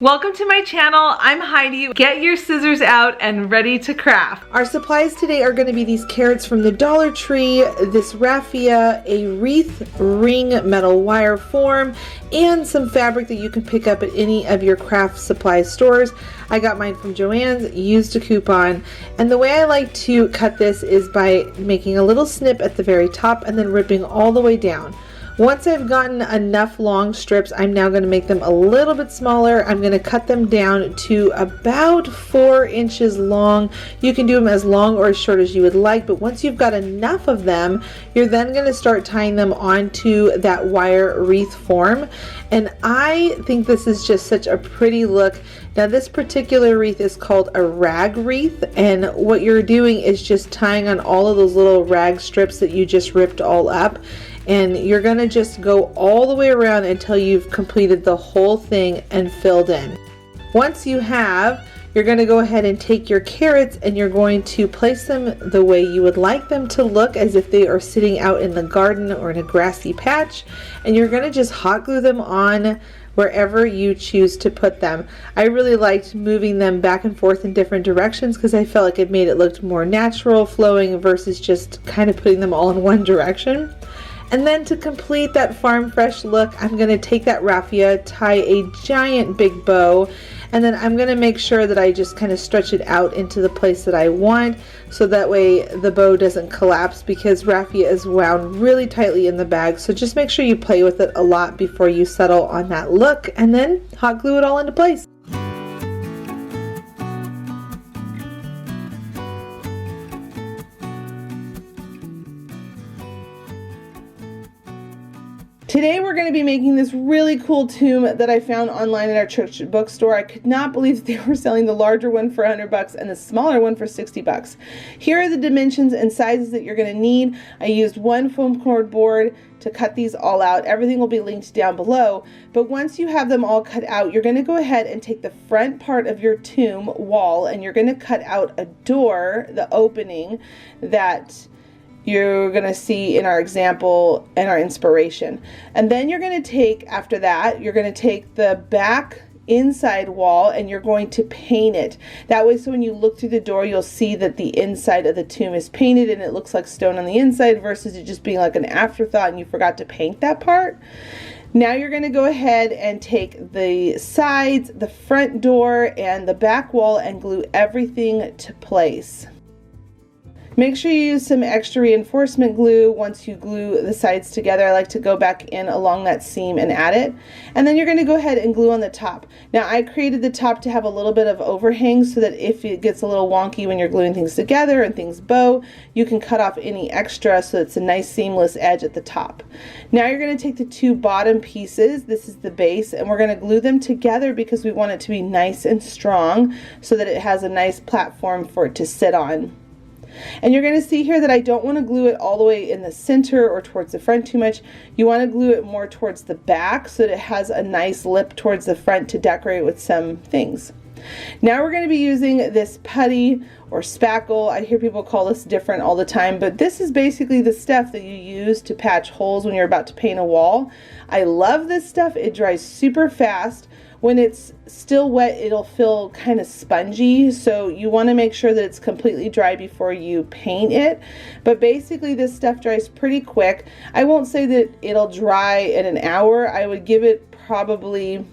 Welcome to my channel. I'm Heidi. Get your scissors out and ready to craft. Our supplies today are going to be these carrots from the Dollar Tree, this raffia, a wreath ring metal wire form, and some fabric that you can pick up at any of your craft supply stores. I got mine from Joann's, used a coupon, and the way I like to cut this is by making a little snip at the very top and then ripping all the way down. Once I've gotten enough long strips, I'm now going to make them a little bit smaller. I'm going to cut them down to about 4 inches long. You can do them as long or as short as you would like, but once you've got enough of them, you're then going to start tying them onto that wire wreath form. And I think this is just such a pretty look. Now this particular wreath is called a rag wreath, and what you're doing is just tying on all of those little rag strips that you just ripped all up. And you're going to just go all the way around until you've completed the whole thing and filled in. Once you have, you're going to go ahead and take your carrots and you're going to place them the way you would like them to look, as if they are sitting out in the garden or in a grassy patch. And you're going to just hot glue them on wherever you choose to put them. I really liked moving them back and forth in different directions because I felt like it made it look more natural, flowing, versus just kind of putting them all in one direction. And then to complete that farm fresh look, I'm going to take that raffia, tie a giant big bow, and then I'm going to make sure that I just kind of stretch it out into the place that I want, so that way the bow doesn't collapse, because raffia is wound really tightly in the bag. So just make sure you play with it a lot before you settle on that look, and then hot glue it all into place. Today we're going to be making this really cool tomb that I found online at our church bookstore. I could not believe that they were selling the larger one for $100 and the smaller one for $60. Here are the dimensions and sizes that you're going to need. I used one foam cord board to cut these all out. Everything will be linked down below. But once you have them all cut out, you're going to go ahead and take the front part of your tomb wall and you're going to cut out a door, the opening that you're going to see in our example and our inspiration. And then you're going to take, after that, you're going to take the back inside wall and you're going to paint it. That way, so when you look through the door, you'll see that the inside of the tomb is painted and it looks like stone on the inside, versus it just being like an afterthought and you forgot to paint that part. Now you're going to go ahead and take the sides, the front door, and the back wall and glue everything to place. Make sure you use some extra reinforcement glue once you glue the sides together. I like to go back in along that seam and add it. And then you're going to go ahead and glue on the top. Now I created the top to have a little bit of overhang so that if it gets a little wonky when you're gluing things together and things bow, you can cut off any extra so it's a nice seamless edge at the top. Now you're going to take the two bottom pieces, this is the base, and we're going to glue them together because we want it to be nice and strong so that it has a nice platform for it to sit on. And you're going to see here that I don't want to glue it all the way in the center or towards the front too much. You want to glue it more towards the back so that it has a nice lip towards the front to decorate with some things. Now we're going to be using this putty or spackle. I hear people call this different all the time, but this is basically the stuff that you use to patch holes when you're about to paint a wall. I love this stuff. It dries super fast. When it's still wet, it'll feel kind of spongy, so you want to make sure that it's completely dry before you paint it. But basically this stuff dries pretty quick. I won't say that it'll dry in an hour. I would give it probably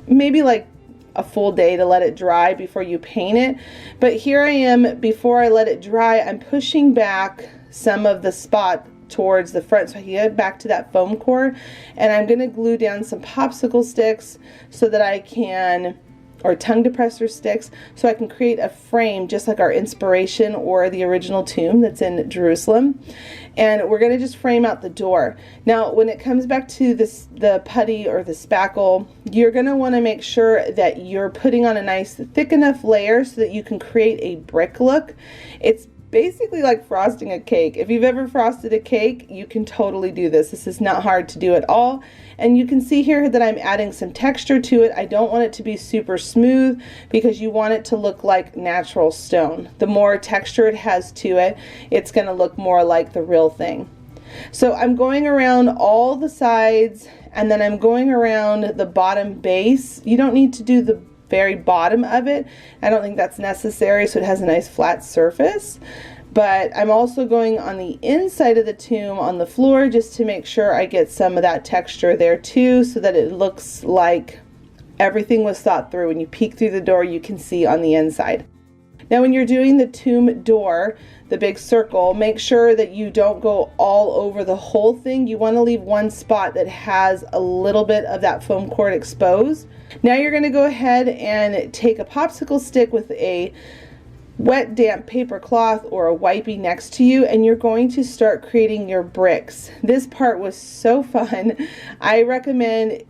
maybe like a full day to let it dry before you paint it. But here I am, before I let it dry, I'm pushing back some of the spot towards the front so I can get back to that foam core, and I'm going to glue down some popsicle sticks so that I can, or tongue depressor sticks, so I can create a frame just like our inspiration or the original tomb that's in Jerusalem. And we're going to just frame out the door. Now when it comes back to this, the putty or the spackle, you're going to want to make sure that you're putting on a nice thick enough layer so that you can create a brick look. It's basically like frosting a cake. If you've ever frosted a cake, you can totally do this. This is not hard to do at all. And you can see here that I'm adding some texture to it. I don't want it to be super smooth because you want it to look like natural stone. The more texture it has to it, it's going to look more like the real thing. So I'm going around all the sides and then I'm going around the bottom base. You don't need to do the very bottom of it. I don't think that's necessary, so it has a nice flat surface. But I'm also going on the inside of the tomb on the floor just to make sure I get some of that texture there too, so that it looks like everything was thought through. When you peek through the door, you can see on the inside. Now when you're doing the tomb door, the big circle, make sure that you don't go all over the whole thing. You want to leave one spot that has a little bit of that foam core exposed. Now you're going to go ahead and take a popsicle stick with a wet damp paper cloth or a wipey next to you, and you're going to start creating your bricks. This part was so fun. I recommend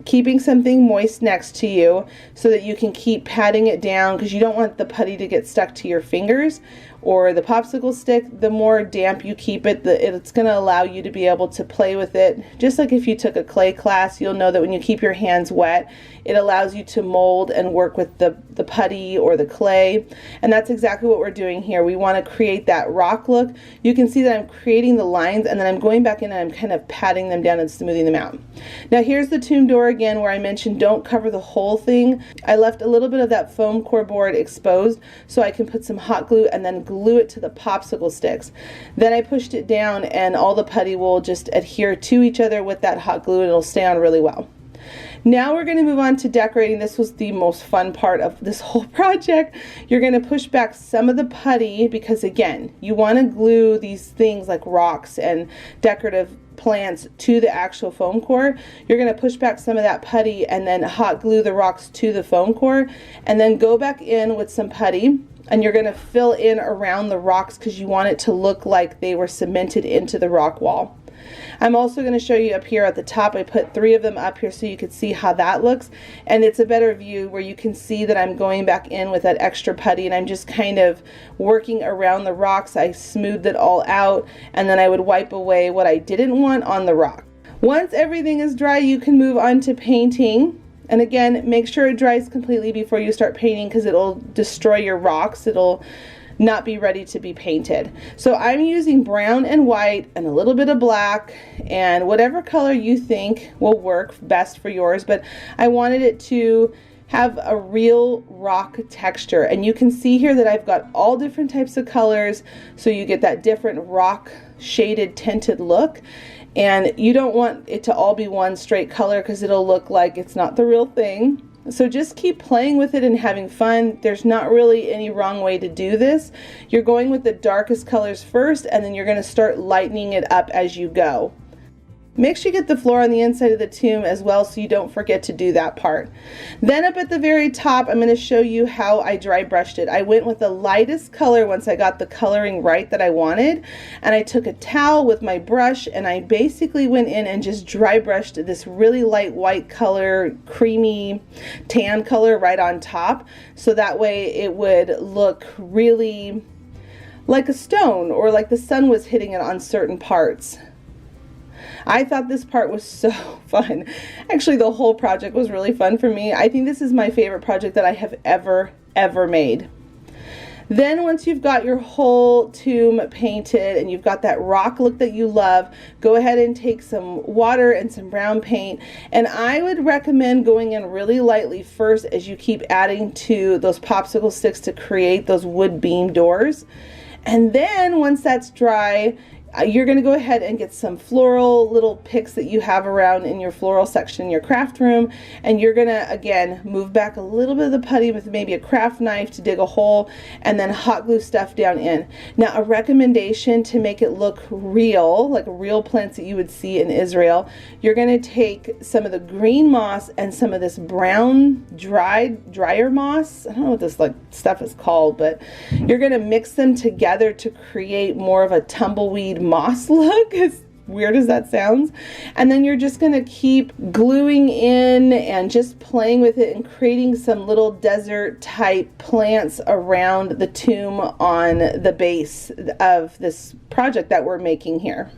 keeping something moist next to you so that you can keep patting it down, because you don't want the putty to get stuck to your fingers or the popsicle stick. The more damp you keep it, it's going to allow you to be able to play with it. Just like if you took a clay class, you'll know that when you keep your hands wet, it allows you to mold and work with the putty or the clay. And that's exactly what we're doing here. We want to create that rock look. You can see that I'm creating the lines, and then I'm going back in and I'm kind of patting them down and smoothing them out. Now here's the tomb door again, where I mentioned don't cover the whole thing. I left a little bit of that foam core board exposed so I can put some hot glue and then glue it to the popsicle sticks. Then I pushed it down, and all the putty will just adhere to each other with that hot glue, and it'll stay on really well. Now we're going to move on to decorating. This was the most fun part of this whole project. You're going to push back some of the putty, because again, you want to glue these things like rocks and decorative plants to the actual foam core. You're going to push back some of that putty and then hot glue the rocks to the foam core, and then go back in with some putty, and you're going to fill in around the rocks because you want it to look like they were cemented into the rock wall. I'm also going to show you up here at the top. I put 3 of them up here so you can see how that looks, and it's a better view where you can see that I'm going back in with that extra putty, and I'm just kind of working around the rocks. I smoothed it all out, and then I would wipe away what I didn't want on the rock. Once everything is dry, you can move on to painting. And again, make sure it dries completely before you start painting, because it'll destroy your rocks. It'll not be ready to be painted. So I'm using brown and white and a little bit of black, and whatever color you think will work best for yours, but I wanted it to have a real rock texture. And you can see here that I've got all different types of colors, so you get that different rock shaded tinted look. And you don't want it to all be one straight color, because it'll look like it's not the real thing. So just keep playing with it and having fun. There's not really any wrong way to do this. You're going with the darkest colors first, and then you're going to start lightening it up as you go. Make sure you get the floor on the inside of the tomb as well, so you don't forget to do that part. Then up at the very top, I'm going to show you how I dry brushed it. I went with the lightest color once I got the coloring right that I wanted, and I took a towel with my brush, and I basically went in and just dry brushed this really light white color, creamy tan color right on top, so that way it would look really like a stone, or like the sun was hitting it on certain parts. I thought this part was so fun. Actually, the whole project was really fun for me. I think this is my favorite project that I have ever made. Then once you've got your whole tomb painted and you've got that rock look that you love, go ahead and take some water and some brown paint. And I would recommend going in really lightly first as you keep adding to those popsicle sticks to create those wood beam doors. And then once that's dry, you're going to go ahead and get some floral little picks that you have around in your floral section in your craft room, and you're going to again move back a little bit of the putty with maybe a craft knife to dig a hole, and then hot glue stuff down in. Now a recommendation to make it look real, like real plants that you would see in Israel, you're going to take some of the green moss and some of this brown dryer moss. I don't know what this like stuff is called, but you're going to mix them together to create more of a tumbleweed moss look, as weird as that sounds. And then you're just going to keep gluing in and just playing with it and creating some little desert type plants around the tomb on the base of this project that we're making here.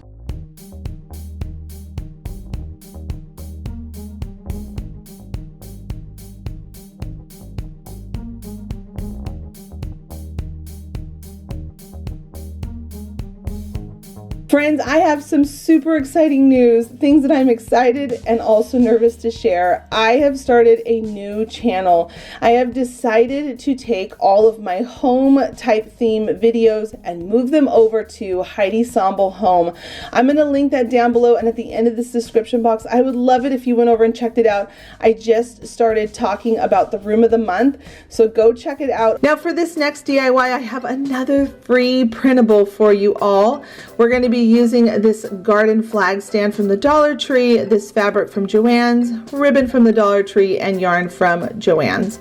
Friends, I have some super exciting news, things that I'm excited and also nervous to share. I have started a new channel. I have decided to take all of my home type theme videos and move them over to Heidi Sonboul Home. I'm going to link that down below and at the end of this description box. I would love it if you went over and checked it out. I just started talking about the room of the month, so go check it out. Now for this next DIY, I have another free printable for you all. We're going to be using this garden flag stand from the Dollar Tree, this fabric from Joann's, ribbon from the Dollar Tree, and yarn from Joann's.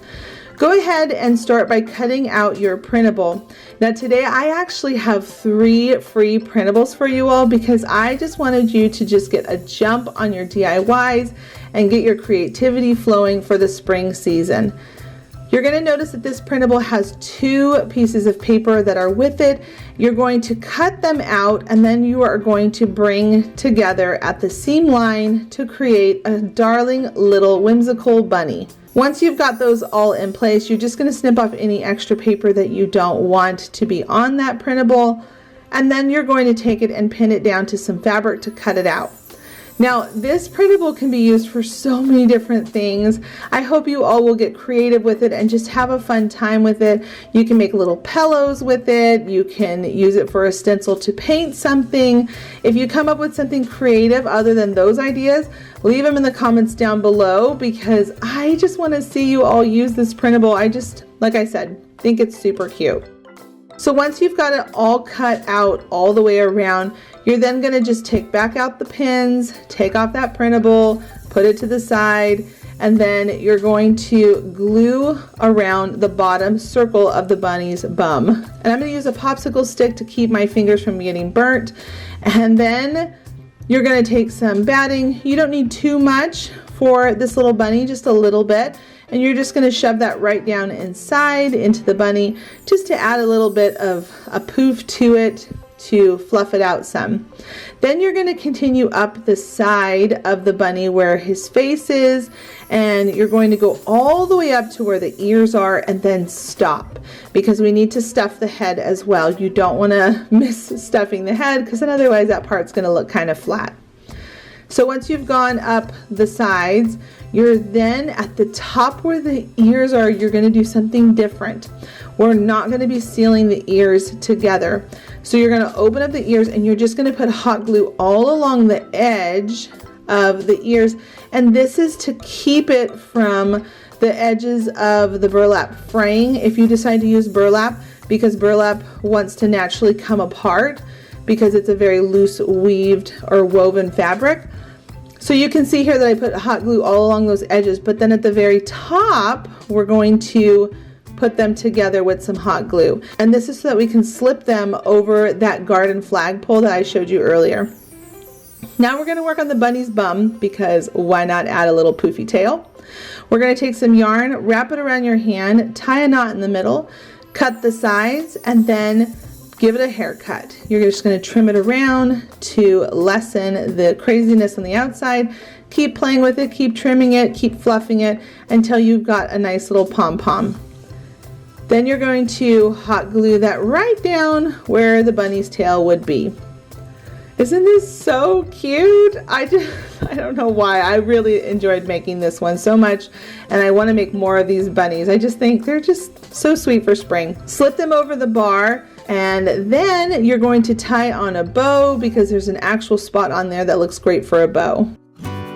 Go ahead and start by cutting out your printable. Now today I actually have 3 free printables for you all because I just wanted you to just get a jump on your DIYs and get your creativity flowing for the spring season. You're going to notice that this printable has 2 pieces of paper that are with it. You're going to cut them out and then you are going to bring together at the seam line to create a darling little whimsical bunny. Once you've got those all in place, you're just going to snip off any extra paper that you don't want to be on that printable, and then you're going to take it and pin it down to some fabric to cut it out. Now this printable can be used for so many different things. I hope you all will get creative with it and just have a fun time with it. You can make little pillows with it. You can use it for a stencil to paint something. If you come up with something creative other than those ideas, leave them in the comments down below because I just want to see you all use this printable. I just, like I said, think it's super cute. So once you've got it all cut out all the way around, you're then going to just take back out the pins, take off that printable, put it to the side, and then you're going to glue around the bottom circle of the bunny's bum. And I'm going to use a popsicle stick to keep my fingers from getting burnt. And then you're going to take some batting. You don't need too much for this little bunny, just a little bit. And you're just going to shove that right down inside into the bunny just to add a little bit of a poof to it to fluff it out some. Then you're going to continue up the side of the bunny where his face is, and you're going to go all the way up to where the ears are and then stop because we need to stuff the head as well. You don't want to miss stuffing the head because then otherwise that part's going to look kind of flat. So once you've gone up the sides, you're then at the top where the ears are, you're going to do something different. We're not going to be sealing the ears together. So you're going to open up the ears and you're just going to put hot glue all along the edge of the ears. And this is to keep it from the edges of the burlap fraying if you decide to use burlap, because burlap wants to naturally come apart because it's a very loose weaved or woven fabric. So you can see here that I put hot glue all along those edges, but then at the very top, we're going to put them together with some hot glue. And this is so that we can slip them over that garden flagpole that I showed you earlier. Now we're going to work on the bunny's bum because why not add a little poofy tail? We're going to take some yarn, wrap it around your hand, tie a knot in the middle, cut the sides, and then give it a haircut. You're just going to trim it around to lessen the craziness on the outside. Keep playing with it, keep trimming it, keep fluffing it until you've got a nice little pom-pom. Then you're going to hot glue that right down where the bunny's tail would be. Isn't this so cute? I don't know why. I really enjoyed making this one so much, and I want to make more of these bunnies. I just think they're just so sweet for spring. Slip them over the bar, and then you're going to tie on a bow because there's an actual spot on there that looks great for a bow.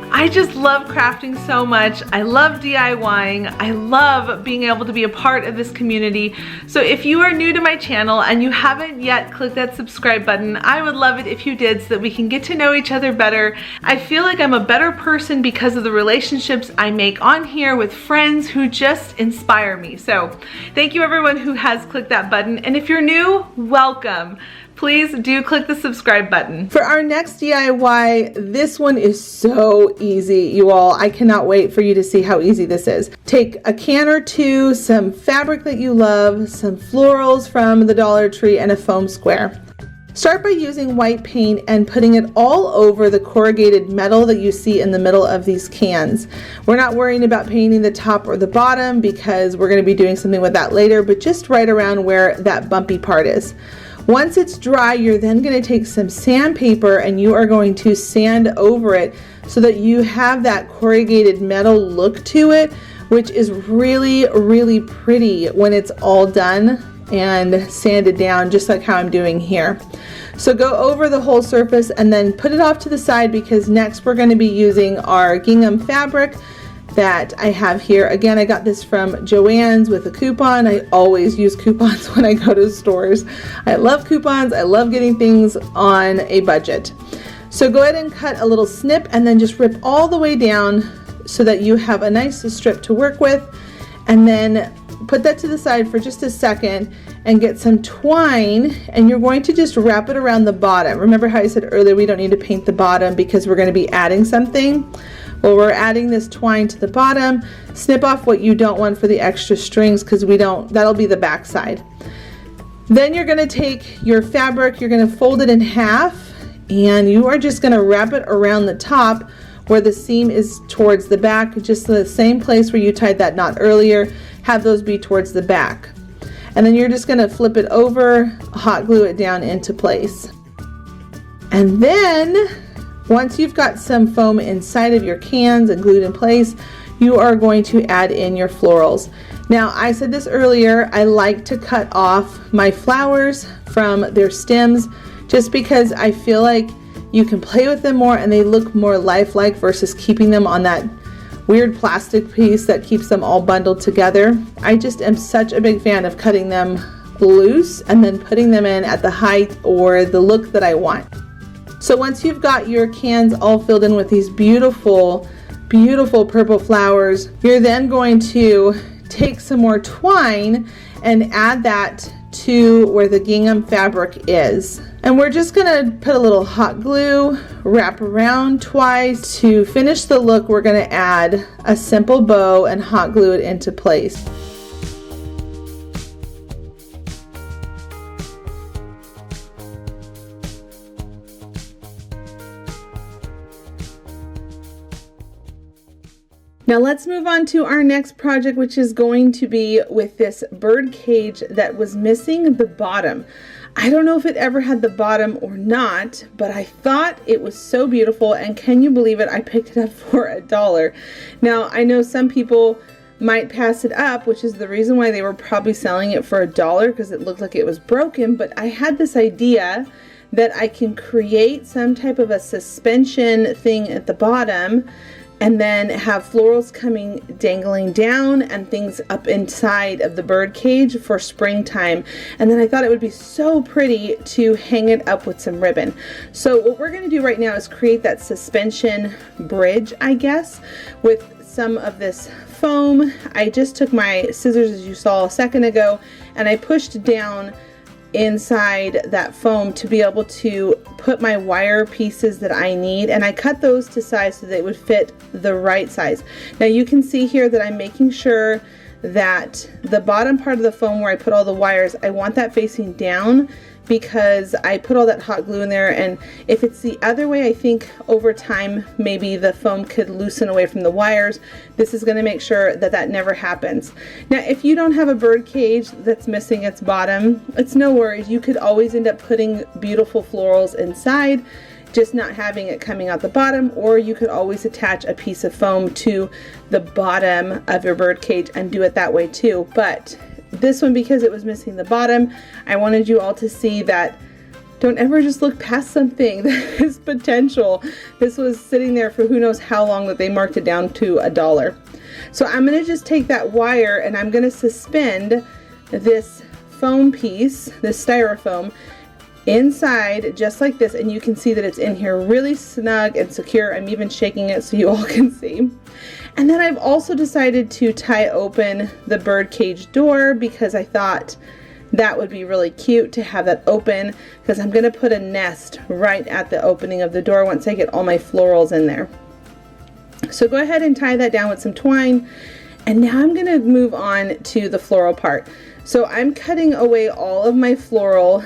I just love crafting so much. I love DIYing. I love being able to be a part of this community. So if you are new to my channel and you haven't yet clicked that subscribe button, I would love it if you did so that we can get to know each other better. I feel like I'm a better person because of the relationships I make on here with friends who just inspire me. So thank you everyone who has clicked that button. And if you're new, welcome. Please do click the subscribe button. For our next DIY, this one is so easy, you all. I cannot wait for you to see how easy this is. Take a can or two, some fabric that you love, some florals from the Dollar Tree, and a foam square. Start by using white paint and putting it all over the corrugated metal that you see in the middle of these cans. We're not worrying about painting the top or the bottom because we're going to be doing something with that later, but just right around where that bumpy part is. Once it's dry, you're then going to take some sandpaper and you are going to sand over it so that you have that corrugated metal look to it, which is really, really pretty when it's all done and sanded down, just like how I'm doing here. So go over the whole surface and then put it off to the side, because next we're going to be using our gingham fabric that I have here. Again, I got this from Joann's with a coupon. I always use coupons when I go to stores. I love coupons. I love getting things on a budget. So go ahead and cut a little snip and then just rip all the way down so that you have a nice strip to work with, and then put that to the side for just a second and get some twine, and you're going to just wrap it around the bottom. Remember how I said earlier we don't need to paint the bottom because we're going to be adding something? Well, we're adding this twine to the bottom. Snip off what you don't want for the extra strings, because that'll be the back side. Then you're going to take your fabric, you're going to fold it in half, and you are just going to wrap it around the top where the seam is towards the back, just the same place where you tied that knot earlier. Have those be towards the back. And then you're just going to flip it over, hot glue it down into place. And then once you've got some foam inside of your cans and glued in place, you are going to add in your florals. Now, I said this earlier, I like to cut off my flowers from their stems just because I feel like you can play with them more and they look more lifelike versus keeping them on that weird plastic piece that keeps them all bundled together. I just am such a big fan of cutting them loose and then putting them in at the height or the look that I want. So once you've got your cans all filled in with these beautiful, beautiful purple flowers, you're then going to take some more twine and add that to where the gingham fabric is. And we're just gonna put a little hot glue, wrap around twice. To finish the look, we're gonna add a simple bow and hot glue it into place. Now let's move on to our next project, which is going to be with this bird cage that was missing the bottom. I don't know if it ever had the bottom or not, but I thought it was so beautiful, and can you believe it? I picked it up for $1. Now I know some people might pass it up, which is the reason why they were probably selling it for $1, because it looked like it was broken, but I had this idea that I can create some type of a suspension thing at the bottom and then have florals coming dangling down and things up inside of the bird cage for springtime. And then I thought it would be so pretty to hang it up with some ribbon. So what we're going to do right now is create that suspension bridge, I guess, with some of this foam. I just took my scissors, as you saw a second ago, and I pushed down inside that foam to be able to put my wire pieces that I need, and I cut those to size so they would fit the right size. Now you can see here that I'm making sure that the bottom part of the foam where I put all the wires, I want that facing down because I put all that hot glue in there, and if it's the other way, I think over time maybe the foam could loosen away from the wires. This is going to make sure that that never happens. Now if you don't have a bird cage that's missing its bottom, it's no worries. You could always end up putting beautiful florals inside, just not having it coming out the bottom, or you could always attach a piece of foam to the bottom of your bird cage and do it that way too. But this one, because it was missing the bottom, I wanted you all to see that don't ever just look past something that is potential. This was sitting there for who knows how long that they marked it down to $1. So I'm going to just take that wire and I'm going to suspend this foam piece, this styrofoam, inside just like this, and you can see that it's in here really snug and secure. I'm even shaking it so you all can see. And then I've also decided to tie open the bird cage door because I thought that would be really cute to have that open, because I'm going to put a nest right at the opening of the door once I get all my florals in there. So go ahead and tie that down with some twine. And now I'm going to move on to the floral part. So I'm cutting away all of my floral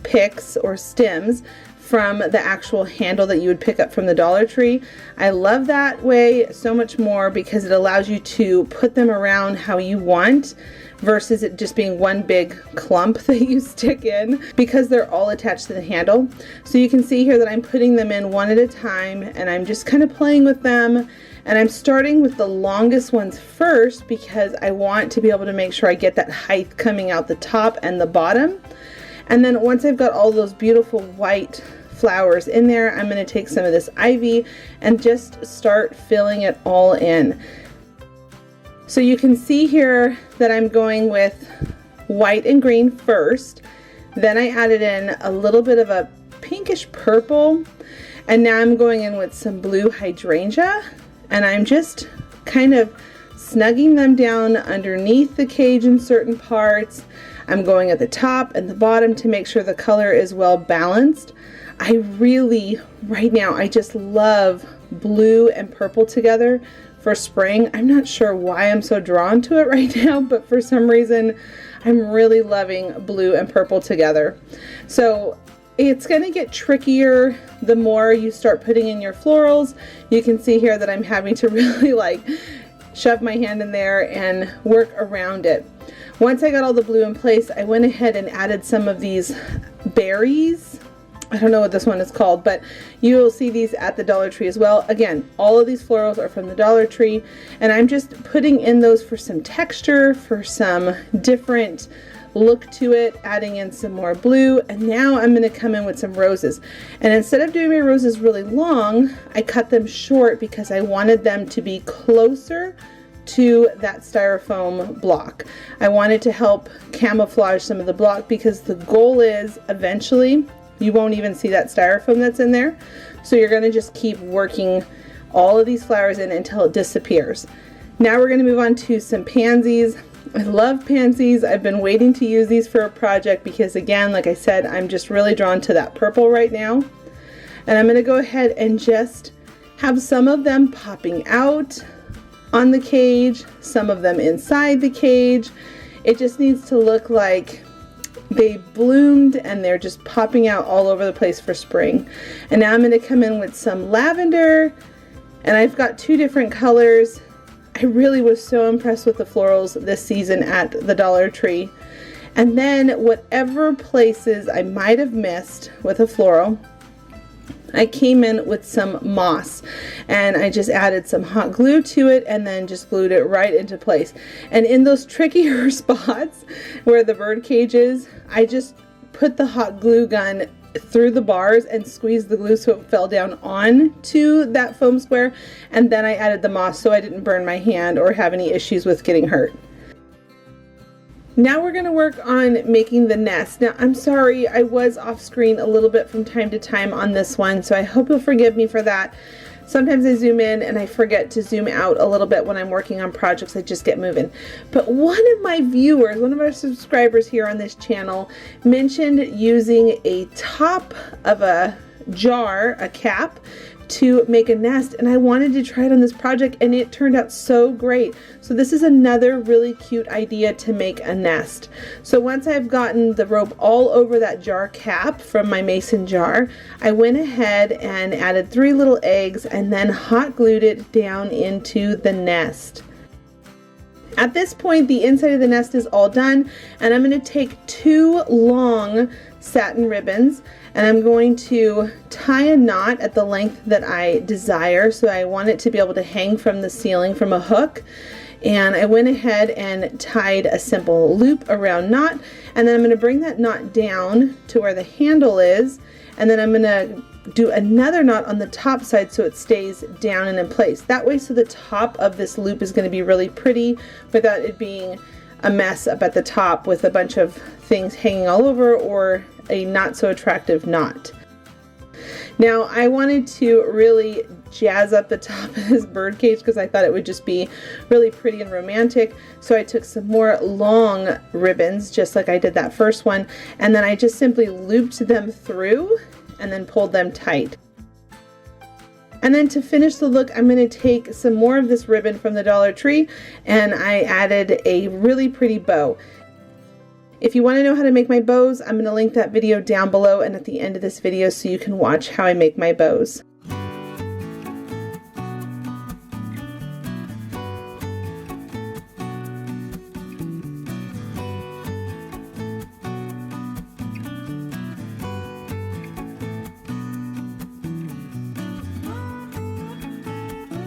picks or stems from the actual handle that you would pick up from the Dollar Tree. I love that way so much more because it allows you to put them around how you want versus it just being one big clump that you stick in, because they're all attached to the handle. So you can see here that I'm putting them in one at a time, and I'm just kind of playing with them. And I'm starting with the longest ones first because I want to be able to make sure I get that height coming out the top and the bottom. And then once I've got all those beautiful white flowers in there, I'm going to take some of this ivy and just start filling it all in. So you can see here that I'm going with white and green first. Then I added in a little bit of a pinkish purple, and now I'm going in with some blue hydrangea, and I'm just kind of snugging them down underneath the cage in certain parts. I'm going at the top and the bottom to make sure the color is well balanced. I really, right now, I just love blue and purple together for spring. I'm not sure why I'm so drawn to it right now, but for some reason I'm really loving blue and purple together. So it's going to get trickier the more you start putting in your florals. You can see here that I'm having to really like shove my hand in there and work around it. Once I got all the blue in place, I went ahead and added some of these berries. I don't know what this one is called, but you will see these at the Dollar Tree as well. Again, all of these florals are from the Dollar Tree, and I'm just putting in those for some texture, for some different look to it, adding in some more blue. And now I'm going to come in with some roses, and instead of doing my roses really long, I cut them short because I wanted them to be closer to that styrofoam block. I wanted to help camouflage some of the block because the goal is eventually you won't even see that styrofoam that's in there. So you're going to just keep working all of these flowers in until it disappears. Now we're going to move on to some pansies. I love pansies. I've been waiting to use these for a project because, again, like I said, I'm just really drawn to that purple right now. And I'm going to go ahead and just have some of them popping out on the cage, some of them inside the cage. It just needs to look like they bloomed and they're just popping out all over the place for spring. And now I'm going to come in with some lavender, and I've got two different colors. I really was so impressed with the florals this season at the Dollar Tree. And then whatever places I might have missed with a floral, I came in with some moss, and I just added some hot glue to it and then just glued it right into place. And in those trickier spots where the bird cage is, I just put the hot glue gun through the bars and squeezed the glue so it fell down onto that foam square, and then I added the moss so I didn't burn my hand or have any issues with getting hurt. Now we're going to work on making the nest. Now I'm sorry, I was off screen a little bit from time to time on this one, so I hope you'll forgive me for that. Sometimes I zoom in and I forget to zoom out a little bit when I'm working on projects. I just get moving. But one of my viewers, one of our subscribers here on this channel, mentioned using a top of a jar, a cap, to make a nest, and I wanted to try it on this project, and it turned out so great. So this is another really cute idea to make a nest. So once I've gotten the rope all over that jar cap from my mason jar, I went ahead and added 3 little eggs and then hot glued it down into the nest. At this point, the inside of the nest is all done, and I'm going to take 2 long satin ribbons, and I'm going to tie a knot at the length that I desire. So I want it to be able to hang from the ceiling from a hook. And I went ahead and tied a simple loop around knot, and then I'm going to bring that knot down to where the handle is, and then I'm going to do another knot on the top side so it stays down and in place. That way, so the top of this loop is going to be really pretty without it being a mess up at the top with a bunch of things hanging all over or a not so attractive knot. Now I wanted to really jazz up the top of this bird cage because I thought it would just be really pretty and romantic. So I took some more long ribbons, just like I did that first one, and then I just simply looped them through and then pulled them tight. And then to finish the look, I'm going to take some more of this ribbon from the Dollar Tree, and I added a really pretty bow. If you want to know how to make my bows, I'm going to link that video down below and at the end of this video so you can watch how I make my bows.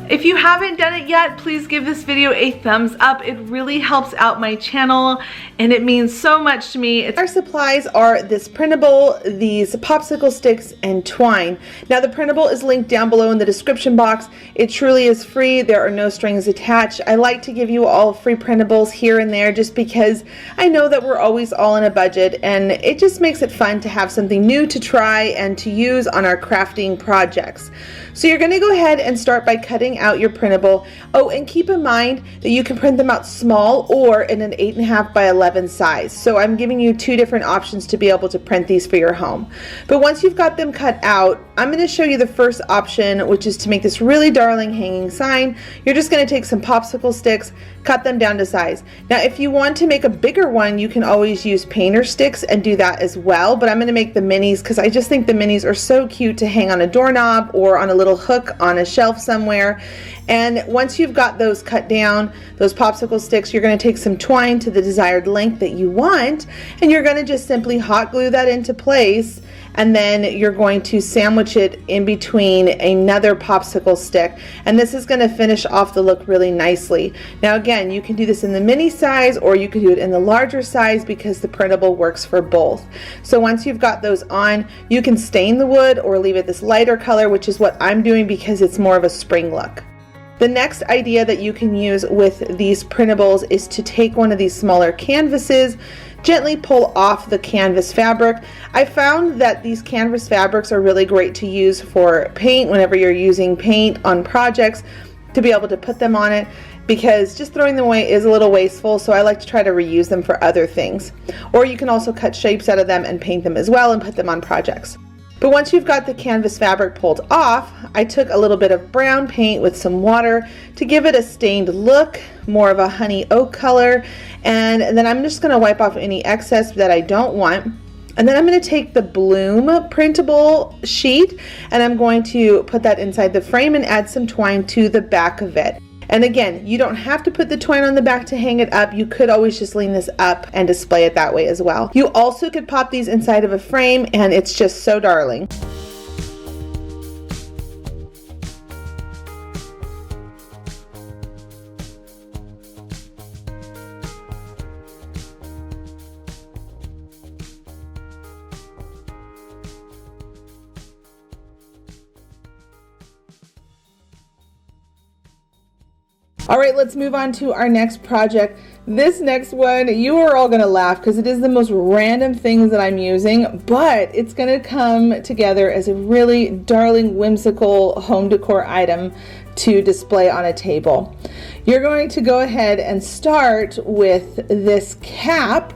If you haven't done it yet, please give this video a thumbs up. It really helps out my channel and it means so much to me. Our supplies are this printable, these popsicle sticks, and twine. Now the printable is linked down below in the description box. It truly is free. There are no strings attached. I like to give you all free printables here and there just because I know that we're always all in a budget and it just makes it fun to have something new to try and to use on our crafting projects. So you're going to go ahead and start by cutting out your printable. Oh, and keep in mind that you can print them out small or in an 8.5 by 11 size. So I'm giving you two different options to be able to print these for your home. But once you've got them cut out, I'm going to show you the first option, which is to make this really darling hanging sign. You're just going to take some popsicle sticks, cut them down to size. Now if you want to make a bigger one, you can always use painter sticks and do that as well, but I'm going to make the minis because I just think the minis are so cute to hang on a doorknob or on a little hook on a shelf somewhere. And once you've got those cut down, those popsicle sticks, you're going to take some twine to the desired length that you want, and you're going to just simply hot glue that into place, and then you're going to sandwich it in between another popsicle stick, and this is going to finish off the look really nicely. Now again, you can do this in the mini size or you can do it in the larger size because the printable works for both. So once you've got those on, you can stain the wood or leave it this lighter color, which is what I'm doing because it's more of a spring look. The next idea that you can use with these printables is to take one of these smaller canvases, gently pull off the canvas fabric. I found that these canvas fabrics are really great to use for paint whenever you're using paint on projects, to be able to put them on it, because just throwing them away is a little wasteful, so I like to try to reuse them for other things. Or you can also cut shapes out of them and paint them as well and put them on projects. But once you've got the canvas fabric pulled off, I took a little bit of brown paint with some water to give it a stained look, more of a honey oak color, and then I'm just going to wipe off any excess that I don't want. And then I'm going to take the Bloom printable sheet and I'm going to put that inside the frame and add some twine to the back of it. And again, you don't have to put the twine on the back to hang it up. You could always just lean this up and display it that way as well. You also could pop these inside of a frame and it's just so darling. All right, let's move on to our next project. This next one, you are all gonna laugh because it is the most random things that I'm using, but it's gonna come together as a really darling, whimsical home decor item to display on a table. You're going to go ahead and start with this cap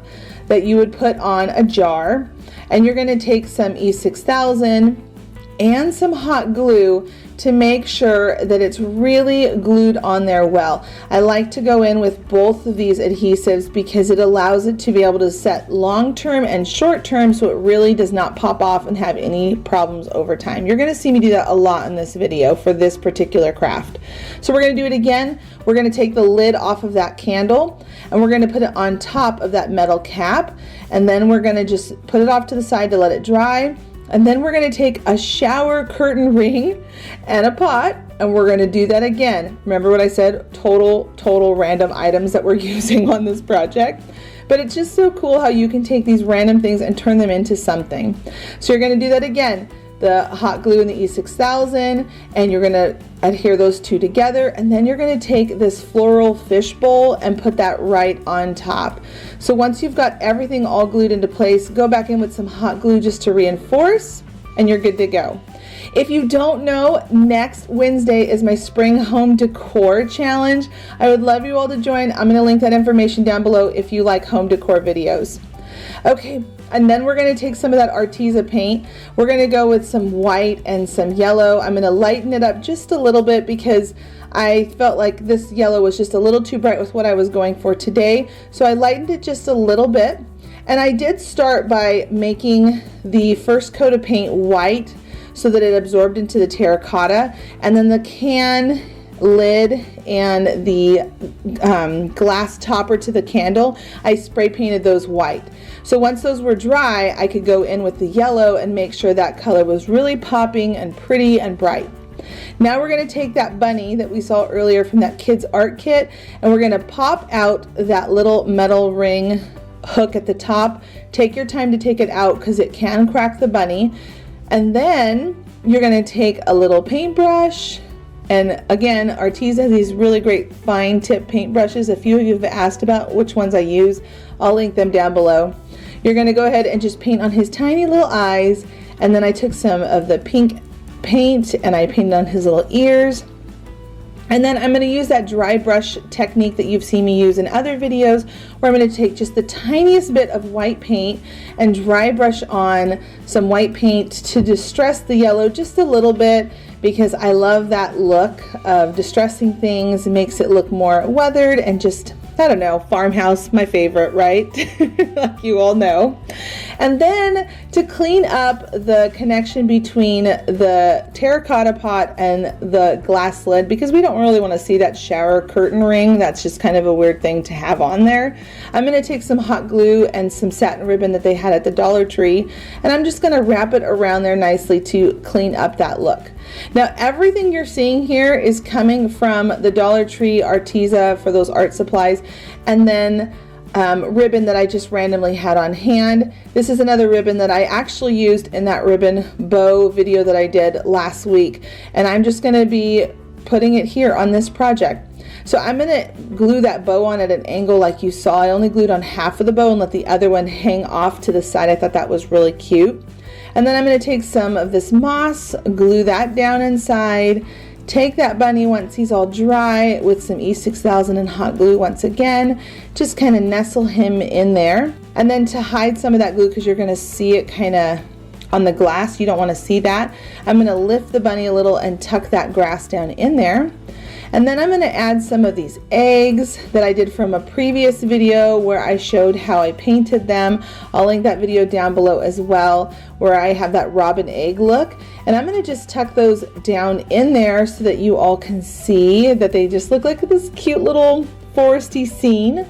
that you would put on a jar, and you're gonna take some E6000 and some hot glue to make sure that it's really glued on there well. I like to go in with both of these adhesives because it allows it to be able to set long-term and short-term, so it really does not pop off and have any problems over time. You're going to see me do that a lot in this video for this particular craft. So we're going to do it again. We're going to take the lid off of that candle and we're going to put it on top of that metal cap, and then we're going to just put it off to the side to let it dry. And then we're going to take a shower curtain ring and a pot, and we're going to do that again. Remember what I said, total random items that we're using on this project. But it's just so cool how you can take these random things and turn them into something. So you're going to do that again. The hot glue and the E6000, and you're going to adhere those two together, and then you're going to take this floral fish bowl and put that right on top. So once you've got everything all glued into place, go back in with some hot glue just to reinforce, and you're good to go. If you don't know, next Wednesday is my spring home decor challenge. I would love you all to join. I'm going to link that information down below if you like home decor videos. Okay, and then we're going to take some of that Arteza paint. We're going to go with some white and some yellow. I'm going to lighten it up just a little bit because I felt like this yellow was just a little too bright with what I was going for today. So I lightened it just a little bit. And I did start by making the first coat of paint white so that it absorbed into the terracotta, and then the can lid and the glass topper to the candle, I spray painted those white. So once those were dry, I could go in with the yellow and make sure that color was really popping and pretty and bright. Now we're going to take that bunny that we saw earlier from that kids art kit, and we're going to pop out that little metal ring hook at the top. Take your time to take it out because it can crack the bunny. And then you're going to take a little paintbrush, and again, Arteza has these really great fine tip paintbrushes. A few of you have asked about which ones I use. I'll link them down below. You're going to go ahead and just paint on his tiny little eyes, and then I took some of the pink paint and I painted on his little ears. And then I'm going to use that dry brush technique that you've seen me use in other videos, where I'm going to take just the tiniest bit of white paint and dry brush on some white paint to distress the yellow just a little bit, because I love that look of distressing things. It makes it look more weathered and just, I don't know, farmhouse, my favorite, right? Like you all know. And then to clean up the connection between the terracotta pot and the glass lid, because we don't really want to see that shower curtain ring. That's just kind of a weird thing to have on there. I'm going to take some hot glue and some satin ribbon that they had at the Dollar Tree, and I'm just going to wrap it around there nicely to clean up that look. Now everything you're seeing here is coming from the Dollar Tree Arteza for those art supplies, and then ribbon that I just randomly had on hand. This is another ribbon that I actually used in that ribbon bow video that I did last week, and I'm just going to be putting it here on this project. So I'm going to glue that bow on at an angle like you saw. I only glued on half of the bow and let the other one hang off to the side. I thought that was really cute. And then I'm going to take some of this moss, glue that down inside, take that bunny once he's all dry with some E6000 and hot glue once again, just kind of nestle him in there. And then to hide some of that glue, because you're going to see it kind of on the glass, you don't want to see that, I'm going to lift the bunny a little and tuck that grass down in there. And then I'm going to add some of these eggs that I did from a previous video where I showed how I painted them. I'll link that video down below as well, where I have that robin egg look. And I'm going to just tuck those down in there so that you all can see that they just look like this cute little foresty scene.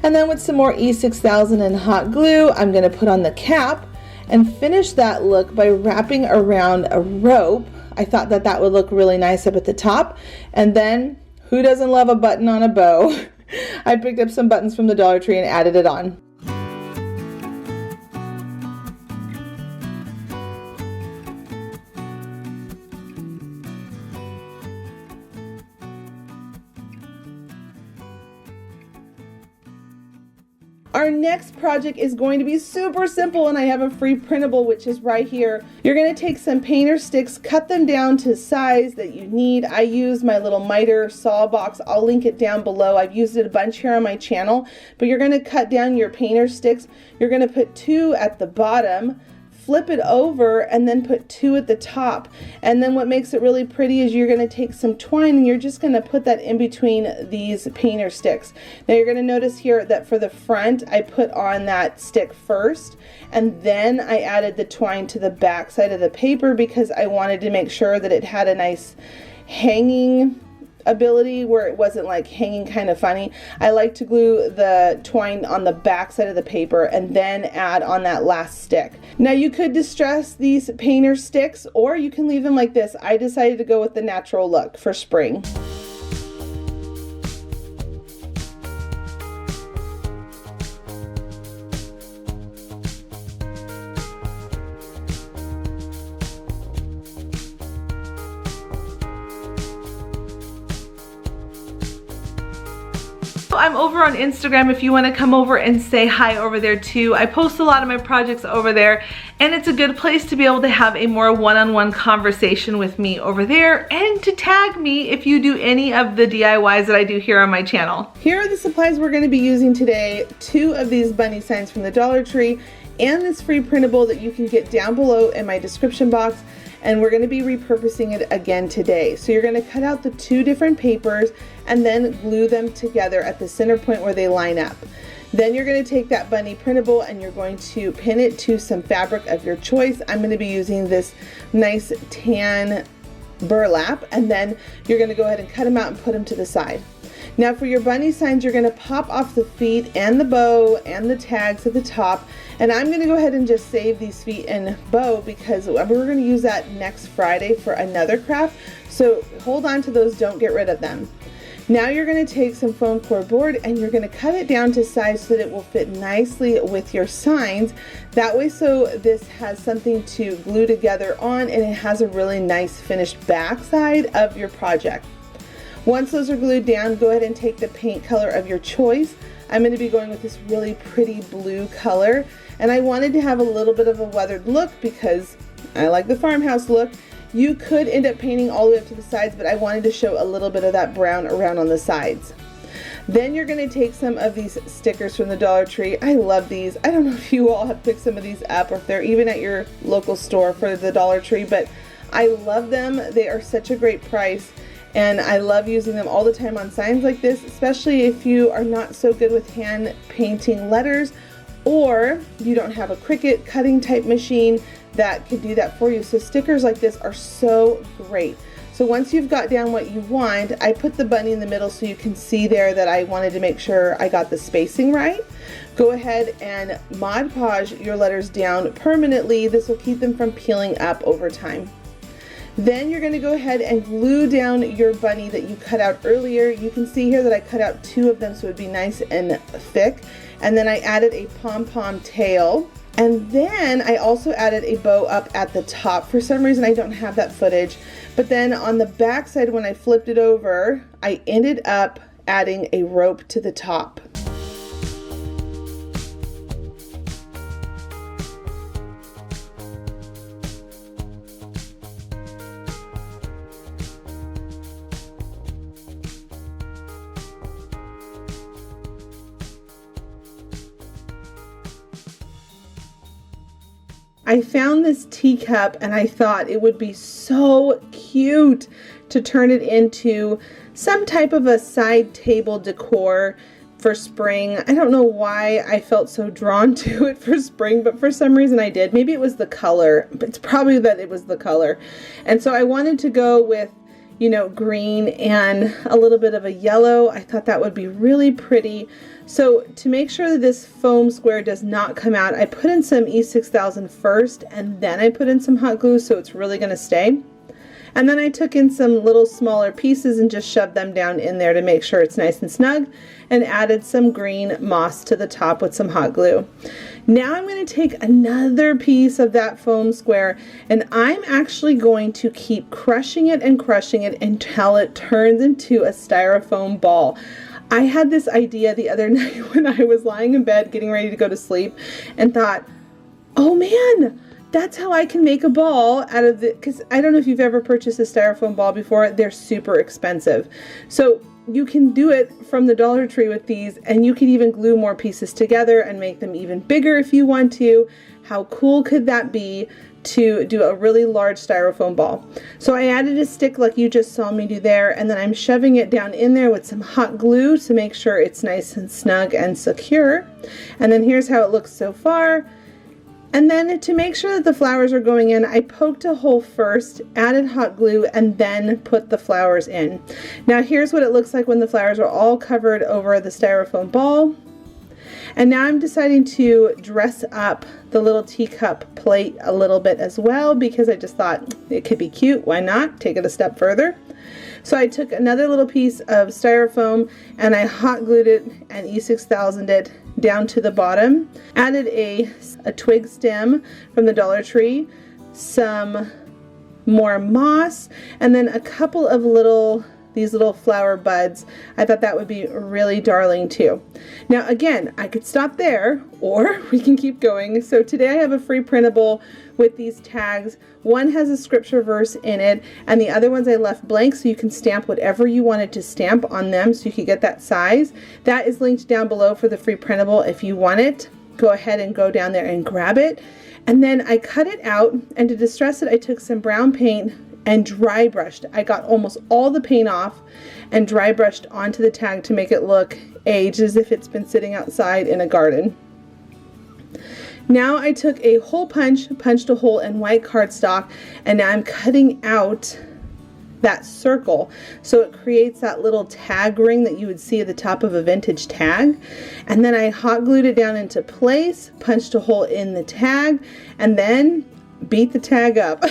And then with some more E6000 and hot glue, I'm going to put on the cap and finish that look by wrapping around a rope. I thought that that would look really nice up at the top. And then, who doesn't love a button on a bow? I picked up some buttons from the Dollar Tree and added it on. Our next project is going to be super simple, and I have a free printable, which is right here. You're going to take some painter sticks, cut them down to size that you need. I use my little miter saw box. I'll link it down below. I've used it a bunch here on my channel, but you're going to cut down your painter sticks. You're going to put 2 at the bottom, flip it over, and then put 2 at the top. And then what makes it really pretty is you're going to take some twine and you're just going to put that in between these painter sticks. Now you're going to notice here that for the front I put on that stick first, and then I added the twine to the back side of the paper because I wanted to make sure that it had a nice hanging ability where it wasn't like hanging kind of funny. I like to glue the twine on the back side of the paper and then add on that last stick. Now you could distress these painter sticks, or you can leave them like this. I decided to go with the natural look for spring. I'm over on Instagram if you want to come over and say hi over there too. I post a lot of my projects over there, and it's a good place to be able to have a more one-on-one conversation with me over there, and to tag me if you do any of the DIYs that I do here on my channel. Here are the supplies we're going to be using today. 2 of these bunny signs from the Dollar Tree, and this free printable that you can get down below in my description box. And we're going to be repurposing it again today. So you're going to cut out the 2 different papers and then glue them together at the center point where they line up. Then you're going to take that bunny printable and you're going to pin it to some fabric of your choice. I'm going to be using this nice tan burlap, and then you're going to go ahead and cut them out and put them to the side. Now for your bunny signs, you're going to pop off the feet and the bow and the tags at the top, and I'm going to go ahead and just save these feet and bow because we're going to use that next Friday for another craft, so hold on to those, don't get rid of them. Now you're going to take some foam core board and you're going to cut it down to size so that it will fit nicely with your signs. That way, so this has something to glue together on and it has a really nice finished backside of your project. Once those are glued down, go ahead and take the paint color of your choice. I'm going to be going with this really pretty blue color, and I wanted to have a little bit of a weathered look because I like the farmhouse look. You could end up painting all the way up to the sides, but I wanted to show a little bit of that brown around on the sides. Then you're going to take some of these stickers from the Dollar Tree. I love these. I don't know if you all have picked some of these up or if they're even at your local store for the Dollar Tree, but I love them. They are such a great price, and I love using them all the time on signs like this, especially if you are not so good with hand painting letters or you don't have a Cricut cutting type machine that can do that for you. So stickers like this are so great. So once you've got down what you want, I put the bunny in the middle so you can see there that I wanted to make sure I got the spacing right. Go ahead and Mod Podge your letters down permanently. This will keep them from peeling up over time. Then you're going to go ahead and glue down your bunny that you cut out earlier. You can see here that I cut out 2 of them so it would be nice and thick. And then I added a pom-pom tail. And then I also added a bow up at the top. For some reason I don't have that footage. But then on the back side when I flipped it over, I ended up adding a rope to the top. I found this teacup and I thought it would be so cute to turn it into some type of a side table decor for spring. I don't know why I felt so drawn to it for spring, but for some reason I did. Maybe it was the color, but it's probably that it was the color. And so I wanted to go with, you know, green and a little bit of a yellow. I thought that would be really pretty. So to make sure that this foam square does not come out, I put in some E6000 first and then I put in some hot glue so it's really going to stay. And then I took in some little smaller pieces and just shoved them down in there to make sure it's nice and snug, and added some green moss to the top with some hot glue. Now I'm going to take another piece of that foam square and I'm actually going to keep crushing it until it turns into a styrofoam ball. I had this idea the other night when I was lying in bed getting ready to go to sleep and thought, oh man, that's how I can make a ball out of the, because I don't know if you've ever purchased a styrofoam ball before, they're super expensive. So you can do it from the Dollar Tree with these, and you can even glue more pieces together and make them even bigger if you want to. How cool could that be to do a really large styrofoam ball? So I added a stick like you just saw me do there, and then I'm shoving it down in there with some hot glue to make sure it's nice and snug and secure. And then here's how it looks so far. And then to make sure that the flowers are going in, I poked a hole first, added hot glue, and then put the flowers in. Now here's what it looks like when the flowers are all covered over the styrofoam ball. And now I'm deciding to dress up the little teacup plate a little bit as well, because I just thought it could be cute. Why not? Take it a step further. So I took another little piece of styrofoam and I hot glued it and E6000'd it down to the bottom. Added a twig stem from the Dollar Tree, some more moss, and then a couple of these little flower buds. I thought that would be really darling too. Now again, I could stop there or we can keep going. So today I have a free printable with these tags. One has a scripture verse in it and the other ones I left blank so you can stamp whatever you wanted to stamp on them so you could get that size. That is linked down below for the free printable. If you want it, go ahead and go down there and grab it. And then I cut it out, and to distress it I took some brown paint and dry brushed. I got almost all the paint off and dry brushed onto the tag to make it look aged, as if it's been sitting outside in a garden. Now I took a hole punch, punched a hole in white cardstock, and now I'm cutting out that circle so it creates that little tag ring that you would see at the top of a vintage tag. And then I hot glued it down into place, punched a hole in the tag, and then beat the tag up.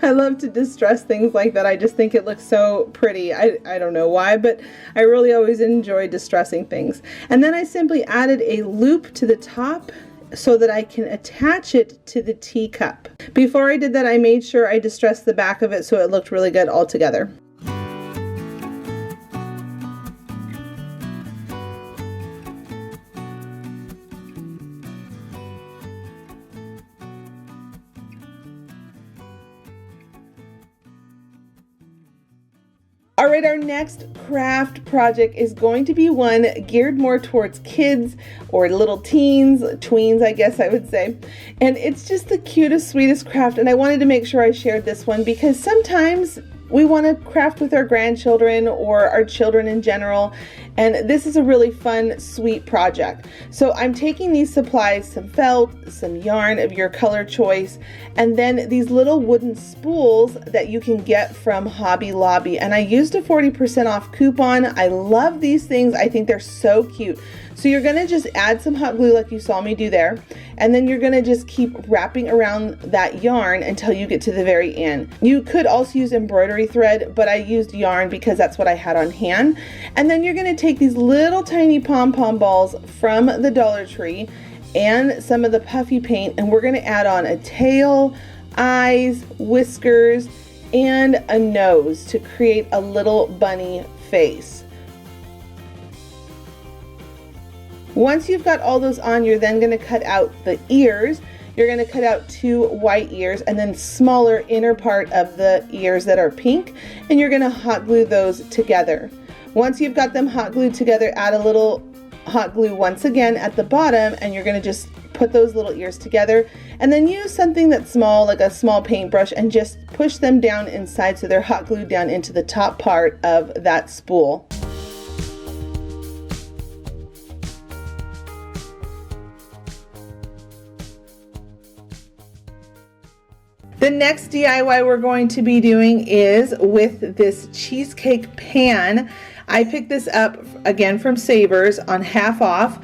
I love to distress things like that. I just think it looks so pretty. I don't know why, but I really always enjoy distressing things. And then I simply added a loop to the top so that I can attach it to the teacup. Before I did that, I made sure I distressed the back of it so it looked really good all together. All right, our next craft project is going to be one geared more towards kids or little teens, tweens, I guess I would say. And it's just the cutest, sweetest craft. And I wanted to make sure I shared this one because sometimes we want to craft with our grandchildren or our children in general. And this is a really fun, sweet project. So I'm taking these supplies, some felt, some yarn of your color choice, and then these little wooden spools that you can get from Hobby Lobby. And I used a 40% off coupon. I love these things. I think they're so cute. So you're gonna just add some hot glue like you saw me do there, and then you're gonna just keep wrapping around that yarn until you get to the very end. You could also use embroidery thread, but I used yarn because that's what I had on hand. And then you're gonna take these little tiny pom-pom balls from the Dollar Tree and some of the puffy paint, and we're gonna add on a tail, eyes, whiskers, and a nose to create a little bunny face. Once you've got all those on, you're then going to cut out the ears. You're going to cut out 2 white ears and then smaller inner part of the ears that are pink, and you're going to hot glue those together. Once you've got them hot glued together, add a little hot glue once again at the bottom, and you're going to just put those little ears together, and then use something that's small, like a small paintbrush, and just push them down inside so they're hot glued down into the top part of that spool. The next DIY we're going to be doing is with this cheesecake pan. I picked this up again from Savers on half off,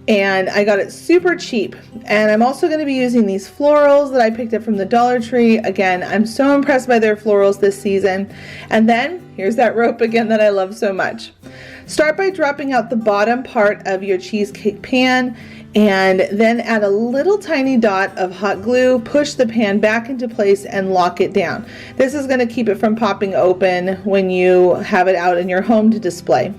and I got it super cheap. And I'm also going to be using these florals that I picked up from the Dollar Tree. Again, I'm so impressed by their florals this season. And then here's that rope again that I love so much. Start by dropping out the bottom part of your cheesecake pan, and then add a little tiny dot of hot glue, push the pan back into place and lock it down. This is going to keep it from popping open when you have it out in your home to display.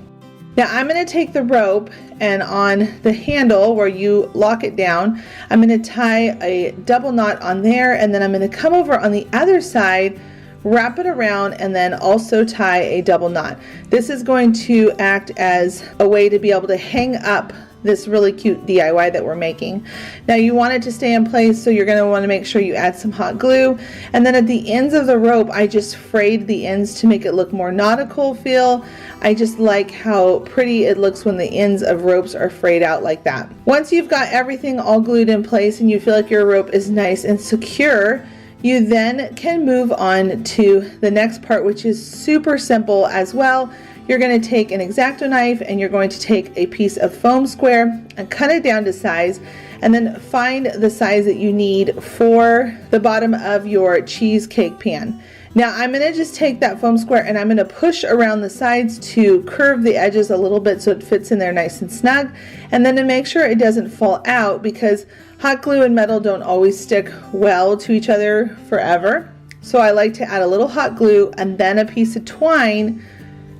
Now I'm going to take the rope, and on the handle where you lock it down, I'm going to tie a double knot on there, and then I'm going to come over on the other side, wrap it around, and then also tie a double knot. This is going to act as a way to be able to hang up this really cute DIY that we're making. Now you want it to stay in place, so you're going to want to make sure you add some hot glue, and then at the ends of the rope I just frayed the ends to make it look more nautical feel. I just like how pretty it looks when the ends of ropes are frayed out like that. Once you've got everything all glued in place and you feel like your rope is nice and secure, you then can move on to the next part, which is super simple as well. You're going to take an X-Acto knife and you're going to take a piece of foam square and cut it down to size, and then find the size that you need for the bottom of your cheesecake pan. Now I'm going to just take that foam square and I'm going to push around the sides to curve the edges a little bit so it fits in there nice and snug, and then to make sure it doesn't fall out, because hot glue and metal don't always stick well to each other forever. So I like to add a little hot glue and then a piece of twine,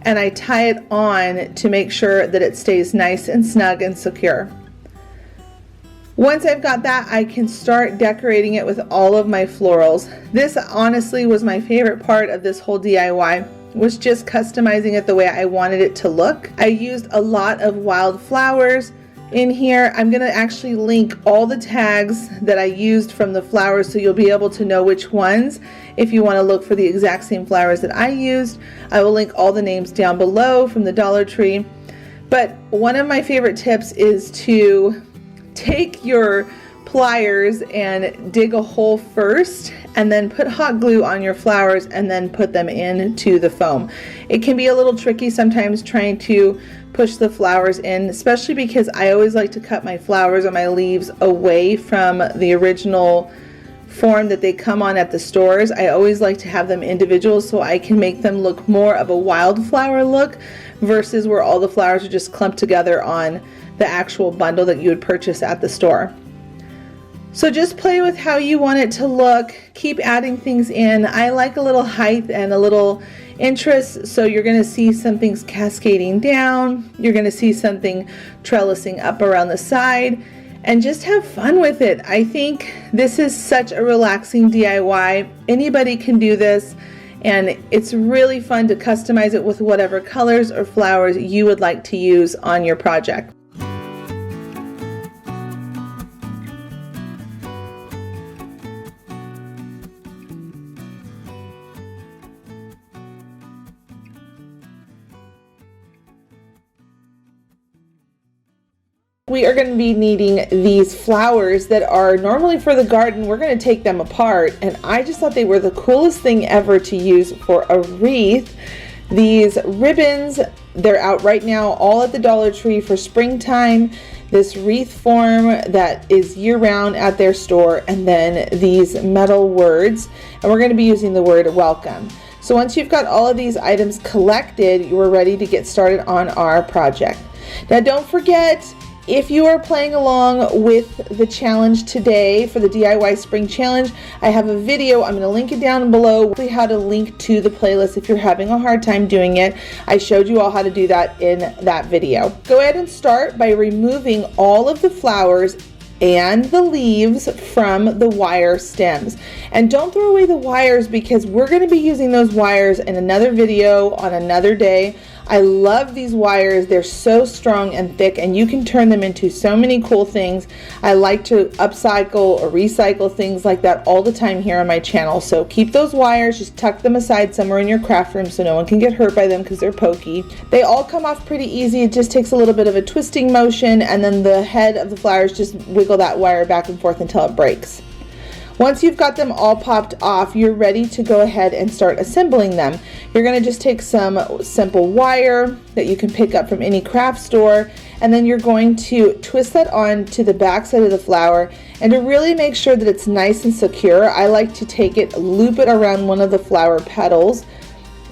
and I tie it on to make sure that it stays nice and snug and secure. Once I've got that, I can start decorating it with all of my florals. This honestly was my favorite part of this whole DIY, was just customizing it the way I wanted it to look. I used a lot of wild flowers, In here, I'm going to actually link all the tags that I used from the flowers, so you'll be able to know which ones. If you want to look for the exact same flowers that I used, I will link all the names down below from the Dollar Tree. But one of my favorite tips is to take your pliers and dig a hole first, and then put hot glue on your flowers and then put them into the foam. It can be a little tricky sometimes trying to push the flowers in, especially because I always like to cut my flowers or my leaves away from the original form that they come on at the stores. I always like to have them individual so I can make them look more of a wildflower look versus where all the flowers are just clumped together on the actual bundle that you would purchase at the store. So just play with how you want it to look. Keep adding things in. I like a little height and a little interest, so you're going to see some things cascading down. You're going to see something trellising up around the side, and just have fun with it. I think this is such a relaxing DIY. Anybody can do this, and it's really fun to customize it with whatever colors or flowers you would like to use on your project. We are going to be needing these flowers that are normally for the garden. We're going to take them apart, and I just thought they were the coolest thing ever to use for a wreath. These ribbons, they're out right now all at the Dollar Tree for springtime. This wreath form that is year-round at their store, and then these metal words, and we're going to be using the word welcome. So once you've got all of these items collected, you're ready to get started on our project. Now don't forget, if you are playing along with the challenge today for the DIY Spring Challenge, I have a video. I'm going to link it down below, how to link to the playlist if you're having a hard time doing it. I showed you all how to do that in that video. Go ahead and start by removing all of the flowers and the leaves from the wire stems. And don't throw away the wires, because we're going to be using those wires in another video on another day. I love these wires. They're so strong and thick, and you can turn them into so many cool things. I like to upcycle or recycle things like that all the time here on my channel. So keep those wires, just tuck them aside somewhere in your craft room so no one can get hurt by them because they're pokey. They all come off pretty easy. It just takes a little bit of a twisting motion, and then the head of the flowers, just wiggle that wire back and forth until it breaks. Once you've got them all popped off, you're ready to go ahead and start assembling them. You're going to just take some simple wire that you can pick up from any craft store, and then you're going to twist that on to the back side of the flower. And to really make sure that it's nice and secure, I like to take it, loop it around one of the flower petals,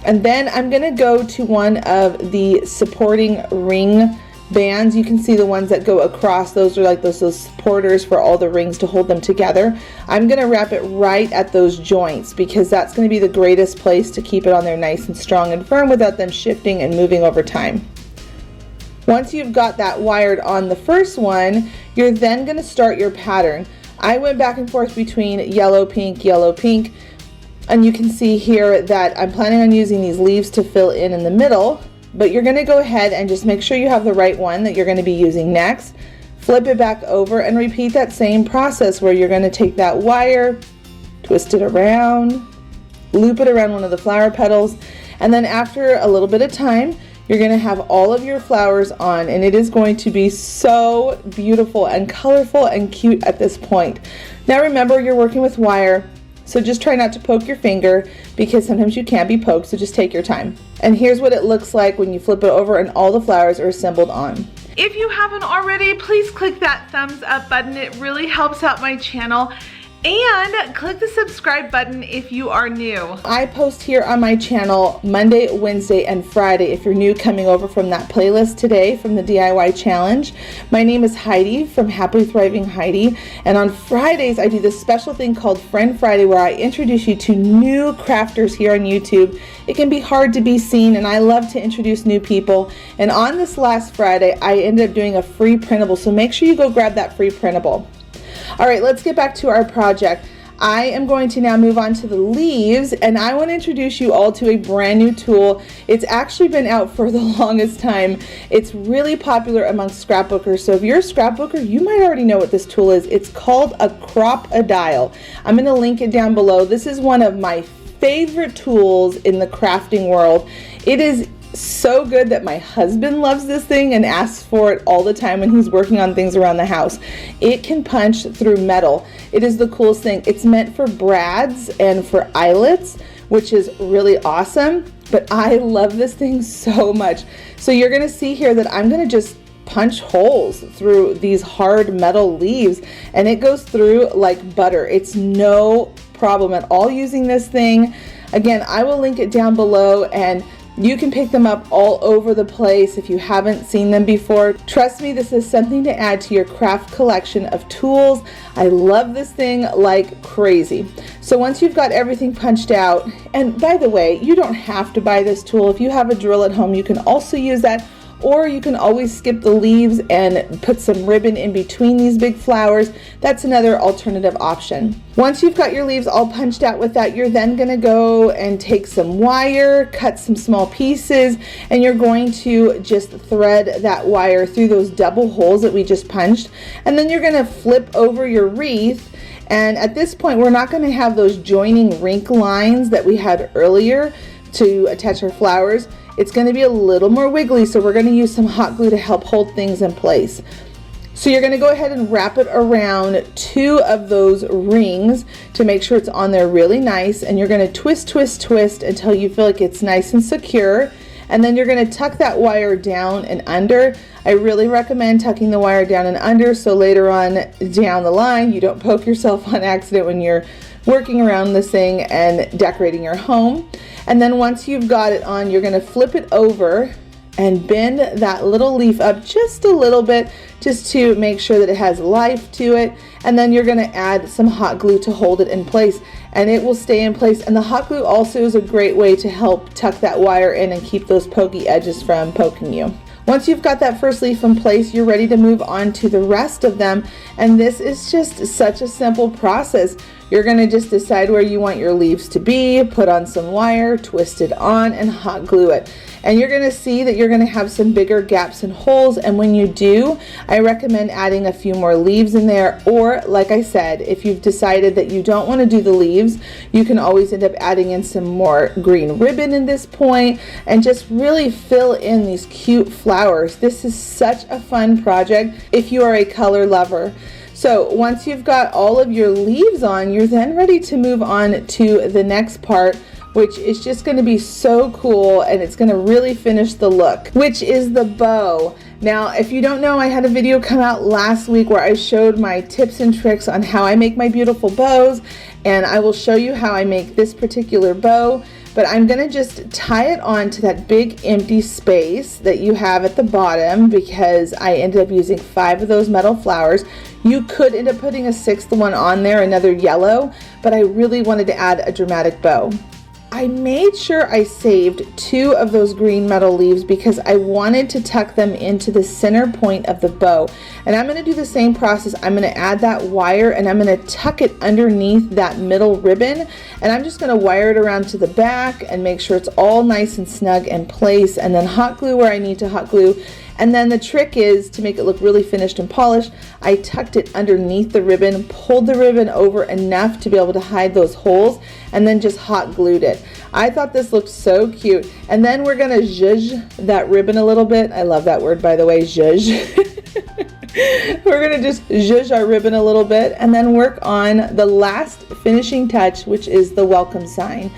and then I'm going to go to one of the supporting ring bands. You can see the ones that go across. Those are like those supporters for all the rings to hold them together. I'm going to wrap it right at those joints, because that's going to be the greatest place to keep it on there nice and strong and firm without them shifting and moving over time. Once you've got that wired on the first one, you're then going to start your pattern. I went back and forth between yellow, pink, and you can see here that I'm planning on using these leaves to fill in the middle. But you're going to go ahead and just make sure you have the right one that you're going to be using next. Flip it back over and repeat that same process, where you're going to take that wire, twist it around, loop it around one of the flower petals, and then after a little bit of time, you're going to have all of your flowers on, and it is going to be so beautiful and colorful and cute at this point. Now remember, you're working with wire, so just try not to poke your finger, because sometimes you can be poked, so just take your time. And here's what it looks like when you flip it over and all the flowers are assembled on. If you haven't already, please click that thumbs up button. It really helps out my channel. And click the subscribe button if you are new. I post here on my channel Monday, Wednesday, and Friday if you're new coming over from that playlist today from the DIY challenge. My name is Heidi from Happily Thriving Heidi, and on Fridays I do this special thing called Friend Friday, where I introduce you to new crafters here on YouTube. It can be hard to be seen, and I love to introduce new people. And on this last Friday I ended up doing a free printable, so make sure you go grab that free printable. All right, let's get back to our project. I am going to now move on to the leaves, and I want to introduce you all to a brand new tool. It's actually been out for the longest time. It's really popular amongst scrapbookers, so if you're a scrapbooker, you might already know what this tool is. It's called a crop-a-dial. I'm going to link it down below. This is one of my favorite tools in the crafting world. It is so good that my husband loves this thing and asks for it all the time when he's working on things around the house. It can punch through metal. It is the coolest thing. It's meant for brads and for eyelets, which is really awesome, but I love this thing so much. So you're gonna see here that I'm gonna just punch holes through these hard metal leaves, and it goes through like butter. It's no problem at all using this thing. Again, I will link it down below, and you can pick them up all over the place if you haven't seen them before. Trust me, this is something to add to your craft collection of tools. I love this thing like crazy. So once you've got everything punched out, and by the way, you don't have to buy this tool. If you have a drill at home, you can also use that, or you can always skip the leaves and put some ribbon in between these big flowers. That's another alternative option. Once you've got your leaves all punched out with that, you're then going to go and take some wire, cut some small pieces, and you're going to just thread that wire through those double holes that we just punched. And then you're going to flip over your wreath. And at this point, we're not going to have those joining rink lines that we had earlier to attach our flowers. It's going to be a little more wiggly, so we're going to use some hot glue to help hold things in place. So you're going to go ahead and wrap it around 2 of those rings to make sure it's on there really nice, and you're going to twist, twist, twist until you feel like it's nice and secure. And then you're going to tuck that wire down and under. I really recommend tucking the wire down and under so later on down the line you don't poke yourself on accident when you're working around this thing and decorating your home. And then once you've got it on, you're going to flip it over and bend that little leaf up just a little bit, just to make sure that it has life to it. And then you're going to add some hot glue to hold it in place, and it will stay in place. And the hot glue also is a great way to help tuck that wire in and keep those pokey edges from poking you. Once you've got that first leaf in place, you're ready to move on to the rest of them. And this is just such a simple process. You're going to just decide where you want your leaves to be, put on some wire, twist it on, and hot glue it. And you're going to see that you're going to have some bigger gaps and holes, and when you do, I recommend adding a few more leaves in there, or like I said, if you've decided that you don't want to do the leaves, you can always end up adding in some more green ribbon at this point and just really fill in these cute flowers. This is such a fun project if you are a color lover. So once you've got all of your leaves on, you're then ready to move on to the next part, which is just going to be so cool, and it's going to really finish the look, which is the bow. Now, if you don't know, I had a video come out last week where I showed my tips and tricks on how I make my beautiful bows, and I will show you how I make this particular bow. But I'm going to just tie it on to that big empty space that you have at the bottom, because I ended up using 5 of those metal flowers. You could end up putting a 6th one on there, another yellow, but I really wanted to add a dramatic bow. I made sure I saved 2 of those green metal leaves because I wanted to tuck them into the center point of the bow. And I'm going to do the same process. I'm going to add that wire and I'm going to tuck it underneath that middle ribbon, and I'm just going to wire it around to the back and make sure it's all nice and snug in place, and then hot glue where I need to hot glue. And then the trick is to make it look really finished and polished. I tucked it underneath the ribbon, pulled the ribbon over enough to be able to hide those holes, and then just hot glued it. I thought this looked so cute. And then we're gonna zhuzh that ribbon a little bit. I love that word, by the way, zhuzh. We're gonna just zhuzh our ribbon a little bit and then work on the last finishing touch, which is the welcome sign.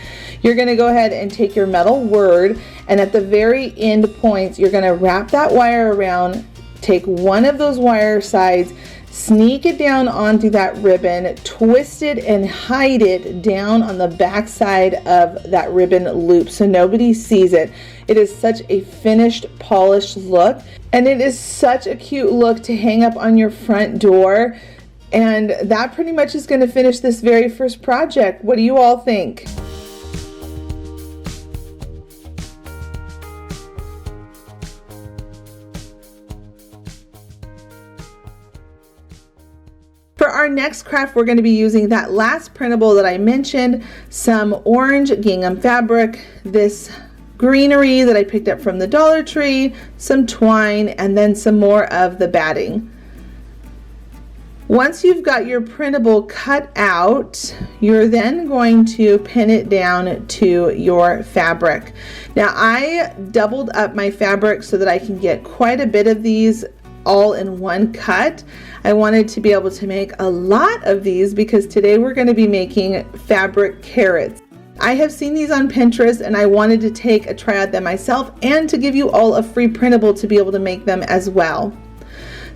You're gonna go ahead and take your metal word, and at the very end points, you're gonna wrap that wire around, take one of those wire sides, sneak it down onto that ribbon, twist it and hide it down on the back side of that ribbon loop so nobody sees it. It is such a finished, polished look, and it is such a cute look to hang up on your front door. And that pretty much is going to finish this very first project. What do you all think? For our next craft, we're going to be using that last printable that I mentioned, some orange gingham fabric, this greenery that I picked up from the Dollar Tree, some twine, and then some more of the batting. Once you've got your printable cut out, you're then going to pin it down to your fabric. Now I doubled up my fabric so that I can get quite a bit of these all in one cut. I wanted to be able to make a lot of these because today we're going to be making fabric carrots. I have seen these on Pinterest and I wanted to take a try at them myself and to give you all a free printable to be able to make them as well.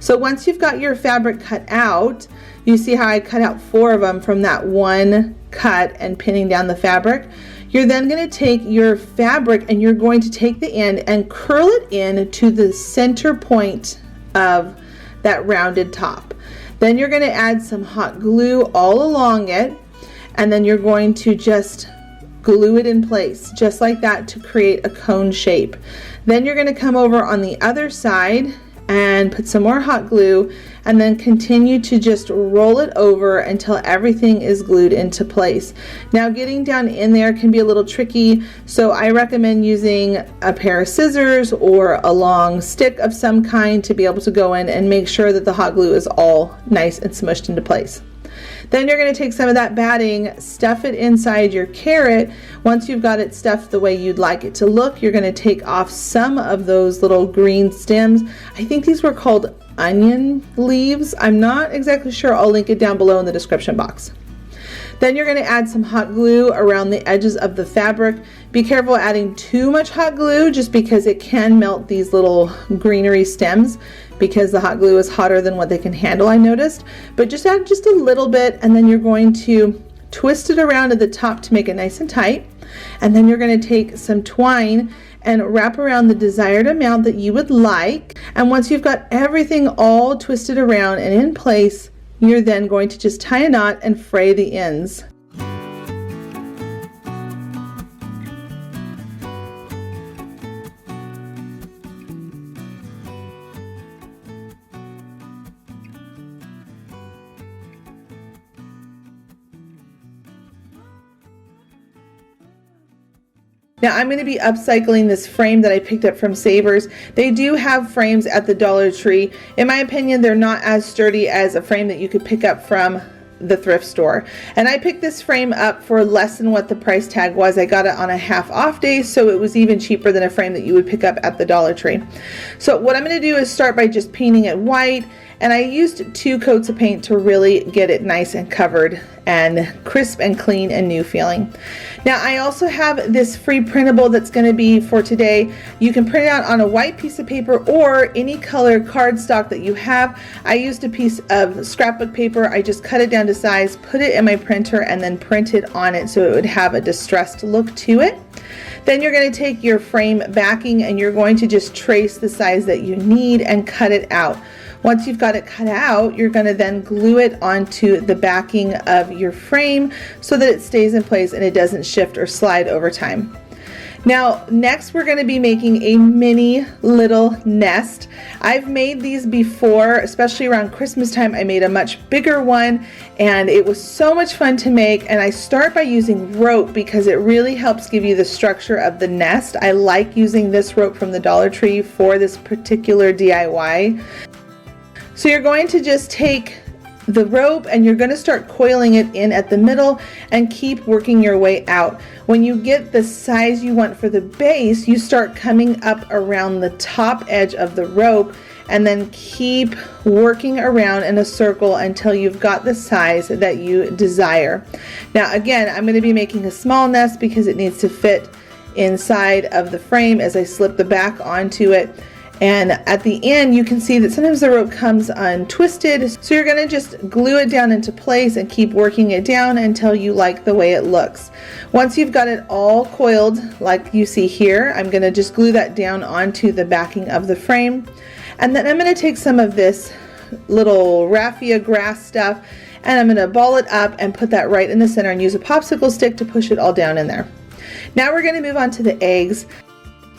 So once you've got your fabric cut out, you see how I cut out 4 of them from that one cut and pinning down the fabric. You're then going to take your fabric and you're going to take the end and curl it in to the center point of that rounded top. Then you're going to add some hot glue all along it, and then you're going to just glue it in place just like that to create a cone shape. Then you're going to come over on the other side and put some more hot glue and then continue to just roll it over until everything is glued into place. Now getting down in there can be a little tricky, so I recommend using a pair of scissors or a long stick of some kind to be able to go in and make sure that the hot glue is all nice and smushed into place. Then you're going to take some of that batting, stuff it inside your carrot. Once you've got it stuffed the way you'd like it to look, you're going to take off some of those little green stems. I think these were called onion leaves. I'm not exactly sure. I'll link it down below in the description box. Then you're going to add some hot glue around the edges of the fabric. Be careful adding too much hot glue just because it can melt these little greenery stems, because the hot glue is hotter than what they can handle, I noticed. But just add just a little bit, and then you're going to twist it around at the top to make it nice and tight. And then you're going to take some twine and wrap around the desired amount that you would like. And once you've got everything all twisted around and in place, you're then going to just tie a knot and fray the ends. Now I'm going to be upcycling this frame that I picked up from Savers. They do have frames at the Dollar Tree. In my opinion, they're not as sturdy as a frame that you could pick up from the thrift store. And I picked this frame up for less than what the price tag was. I got it on a half off day, so it was even cheaper than a frame that you would pick up at the Dollar Tree. So what I'm going to do is start by just painting it white. And I used 2 coats of paint to really get it nice and covered and crisp and clean and new feeling. Now I also have this free printable that's going to be for today. You can print it out on a white piece of paper or any color cardstock that you have. I used a piece of scrapbook paper. I just cut it down to size, put it in my printer, and then print it on it so it would have a distressed look to it. Then you're going to take your frame backing and you're going to just trace the size that you need and cut it out. Once you've got it cut out, you're going to then glue it onto the backing of your frame so that it stays in place and it doesn't shift or slide over time. Now next we're going to be making a mini little nest. I've made these before, especially around Christmas time. I made a much bigger one and it was so much fun to make, and I start by using rope because it really helps give you the structure of the nest. I like using this rope from the Dollar Tree for this particular DIY. So you're going to just take the rope and you're going to start coiling it in at the middle and keep working your way out. When you get the size you want for the base, you start coming up around the top edge of the rope and then keep working around in a circle until you've got the size that you desire. Now again, I'm going to be making a small nest because it needs to fit inside of the frame as I slip the back onto it. And at the end, you can see that sometimes the rope comes untwisted. So you're going to just glue it down into place and keep working it down until you like the way it looks. Once you've got it all coiled like you see here, I'm going to just glue that down onto the backing of the frame. And then I'm going to take some of this little raffia grass stuff and I'm going to ball it up and put that right in the center and use a popsicle stick to push it all down in there. Now we're going to move on to the eggs.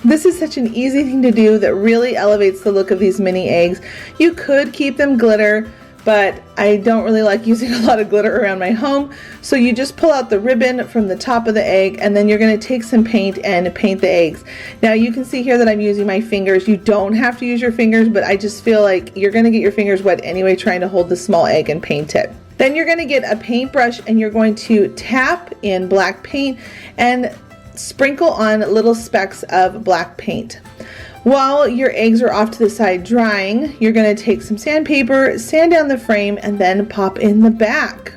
This is such an easy thing to do that really elevates the look of these mini eggs. You could keep them glitter, but I don't really like using a lot of glitter around my home. So you just pull out the ribbon from the top of the egg, and then you're going to take some paint and paint the eggs. Now you can see here that I'm using my fingers. You don't have to use your fingers, but I just feel like you're going to get your fingers wet anyway trying to hold the small egg and paint it. Then you're going to get a paintbrush and you're going to tap in black paint and sprinkle on little specks of black paint. While your eggs are off to the side drying, you're going to take some sandpaper, sand down the frame, and then pop in the back.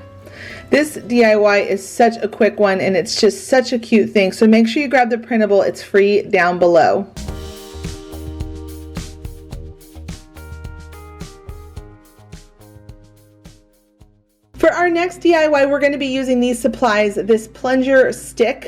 This DIY is such a quick one, and it's just such a cute thing, so make sure you grab the printable. It's free down below. For our next DIY, we're going to be using these supplies, this plunger stick,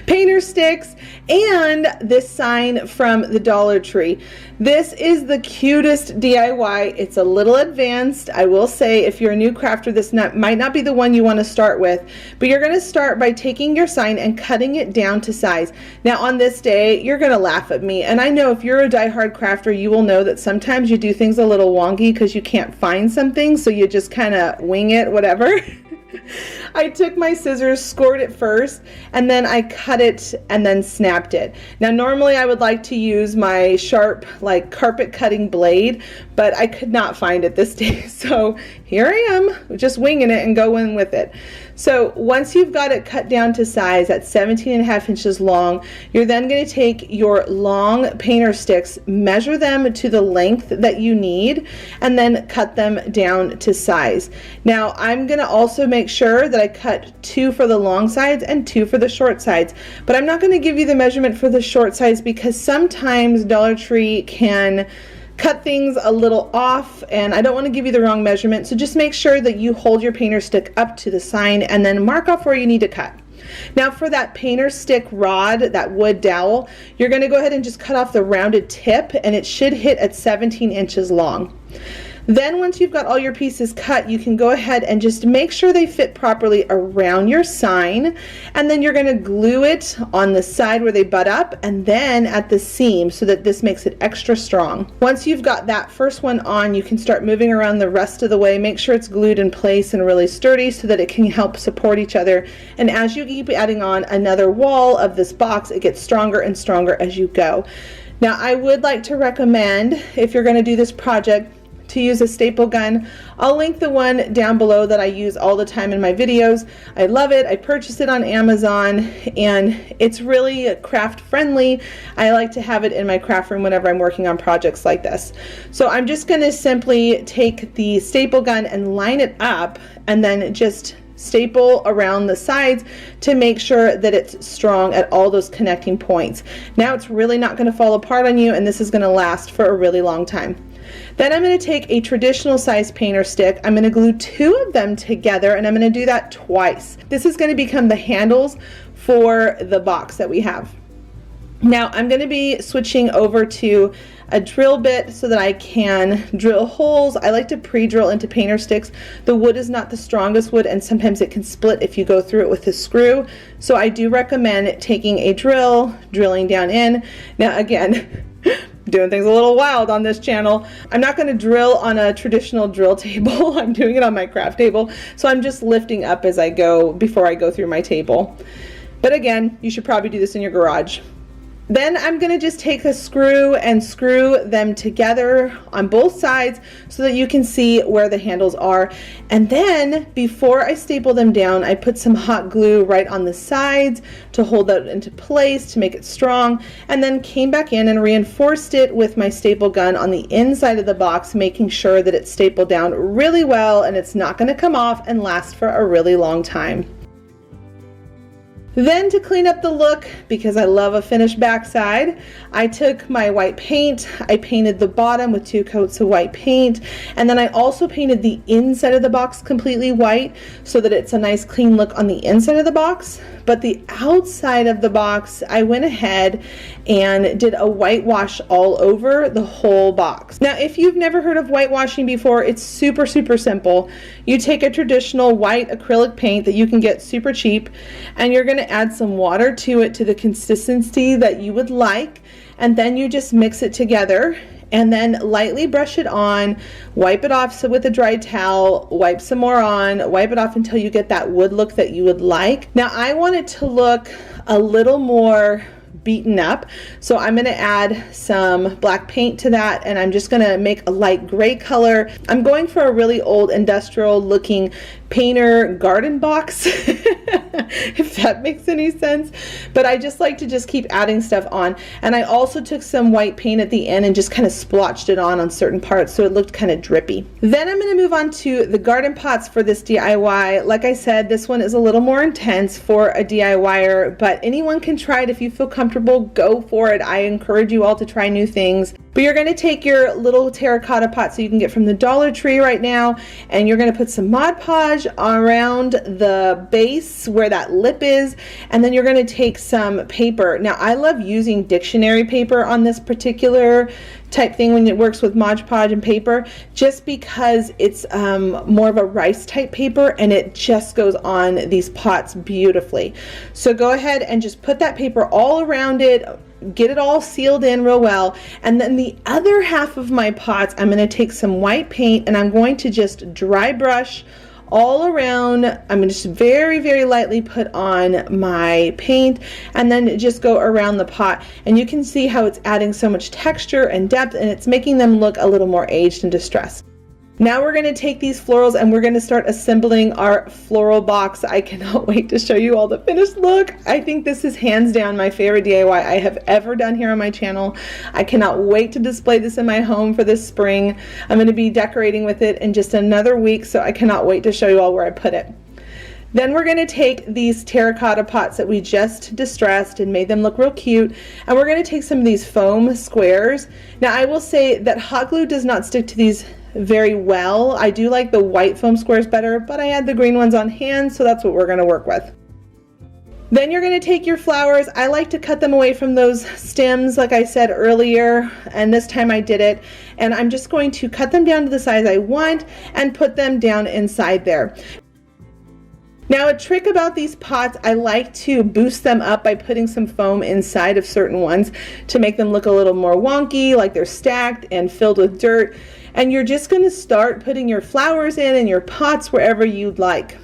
painter sticks, and this sign from the Dollar Tree. This is the cutest DIY. It's a little advanced. I will say, if you're a new crafter, this might not be the one you want to start with, but you're going to start by taking your sign and cutting it down to size. Now on this day, you're going to laugh at me, and I know if you're a die-hard crafter, you will know that sometimes you do things a little wonky because you can't find something, so you just kind of wing it, whatever. I took my scissors, scored it first, and then I cut it and then snapped it. Now normally I would like to use my sharp like carpet cutting blade, but I could not find it this day, so here I am just winging it and going with it. So once you've got it cut down to size at 17.5 inches long, you're then going to take your long painter sticks, measure them to the length that you need, and then cut them down to size. Now I'm going to also make sure that I cut 2 for the long sides and 2 for the short sides, but I'm not going to give you the measurement for the short sides because sometimes Dollar Tree can cut things a little off, and I don't want to give you the wrong measurement, so just make sure that you hold your painter stick up to the sign and then mark off where you need to cut. Now for that painter stick rod, that wood dowel, you're going to go ahead and just cut off the rounded tip, and it should hit at 17 inches long. Then once you've got all your pieces cut, you can go ahead and just make sure they fit properly around your sign, and then you're going to glue it on the side where they butt up and then at the seam so that this makes it extra strong. Once you've got that first one on, you can start moving around the rest of the way. Make sure it's glued in place and really sturdy so that it can help support each other, and as you keep adding on another wall of this box, it gets stronger and stronger as you go. Now I would like to recommend, if you're going to do this project, to use a staple gun. I'll link the one down below that I use all the time in my videos. I love it. I purchased it on Amazon, and it's really craft friendly. I like to have it in my craft room whenever I'm working on projects like this. So I'm just going to simply take the staple gun and line it up, and then just staple around the sides to make sure that it's strong at all those connecting points. Now it's really not going to fall apart on you, and this is going to last for a really long time. Then I'm going to take a traditional size painter stick. I'm going to glue 2 of them together, and I'm going to do that twice. This is going to become the handles for the box that we have. Now I'm going to be switching over to a drill bit so that I can drill holes. I like to pre-drill into painter sticks. The wood is not the strongest wood, and sometimes it can split if you go through it with a screw. So I do recommend taking a drill, drilling down in. Now again, doing things a little wild on this channel. I'm not going to drill on a traditional drill table. I'm doing it on my craft table. So I'm just lifting up as I go before I go through my table. But again, you should probably do this in your garage. Then I'm going to just take a screw and screw them together on both sides so that you can see where the handles are. And then before I staple them down, I put some hot glue right on the sides to hold that into place to make it strong, and then came back in and reinforced it with my staple gun on the inside of the box, making sure that it's stapled down really well and it's not going to come off and last for a really long time. Then to clean up the look, because I love a finished backside, I took my white paint, I painted the bottom with 2 coats of white paint, and then I also painted the inside of the box completely white so that it's a nice clean look on the inside of the box. But the outside of the box, I went ahead and did a whitewash all over the whole box. Now, if you've never heard of whitewashing before, it's super simple. You take a traditional white acrylic paint that you can get super cheap, and you're going to add some water to it to the consistency that you would like, and then you just mix it together and then lightly brush it on, wipe it off with a dry towel, wipe some more on, wipe it off until you get that wood look that you would like. Now I want it to look a little more beaten up, so I'm going to add some black paint to that, and I'm just going to make a light gray color. I'm going for a really old industrial looking painter garden box if that makes any sense, but I just like to just keep adding stuff on. And I also took some white paint at the end and just kind of splotched it on certain parts so it looked kind of drippy. Then I'm going to move on to the garden pots for this DIY. Like I said, this one is a little more intense for a DIYer, but anyone can try it. If you feel comfortable, go for it. I encourage you all to try new things. But you're going to take your little terracotta pots that you can get from the Dollar Tree right now, and you're going to put some Mod Podge around the base where that lip is, and then you're going to take some paper. Now I love using dictionary paper on this particular type thing when it works with Mod Podge and paper, just because it's more of a rice type paper and it just goes on these pots beautifully. So go ahead and just put that paper all around it, get it all sealed in real well, and then the other half of my pots I'm going to take some white paint and I'm going to just dry brush all around. I'm going to just very, very lightly put on my paint and then just go around the pot, and you can see how it's adding so much texture and depth, and it's making them look a little more aged and distressed. Now we're going to take these florals and we're going to start assembling our floral box. I cannot wait to show you all the finished look. I think this is hands down my favorite DIY I have ever done here on my channel. I cannot wait to display this in my home for this spring. I'm going to be decorating with it in just another week, so I cannot wait to show you all where I put it. Then we're going to take these terracotta pots that we just distressed and made them look real cute, and we're going to take some of these foam squares. Now I will say that hot glue does not stick to these very well. I do like the white foam squares better, but I had the green ones on hand, so that's what we're going to work with. Then you're going to take your flowers. I like to cut them away from those stems like I said earlier, and this time I did it, and I'm just going to cut them down to the size I want and put them down inside there. Now a trick about these pots, I like to boost them up by putting some foam inside of certain ones to make them look a little more wonky, like they're stacked and filled with dirt. And you're just going to start putting your flowers in and your pots wherever you'd like.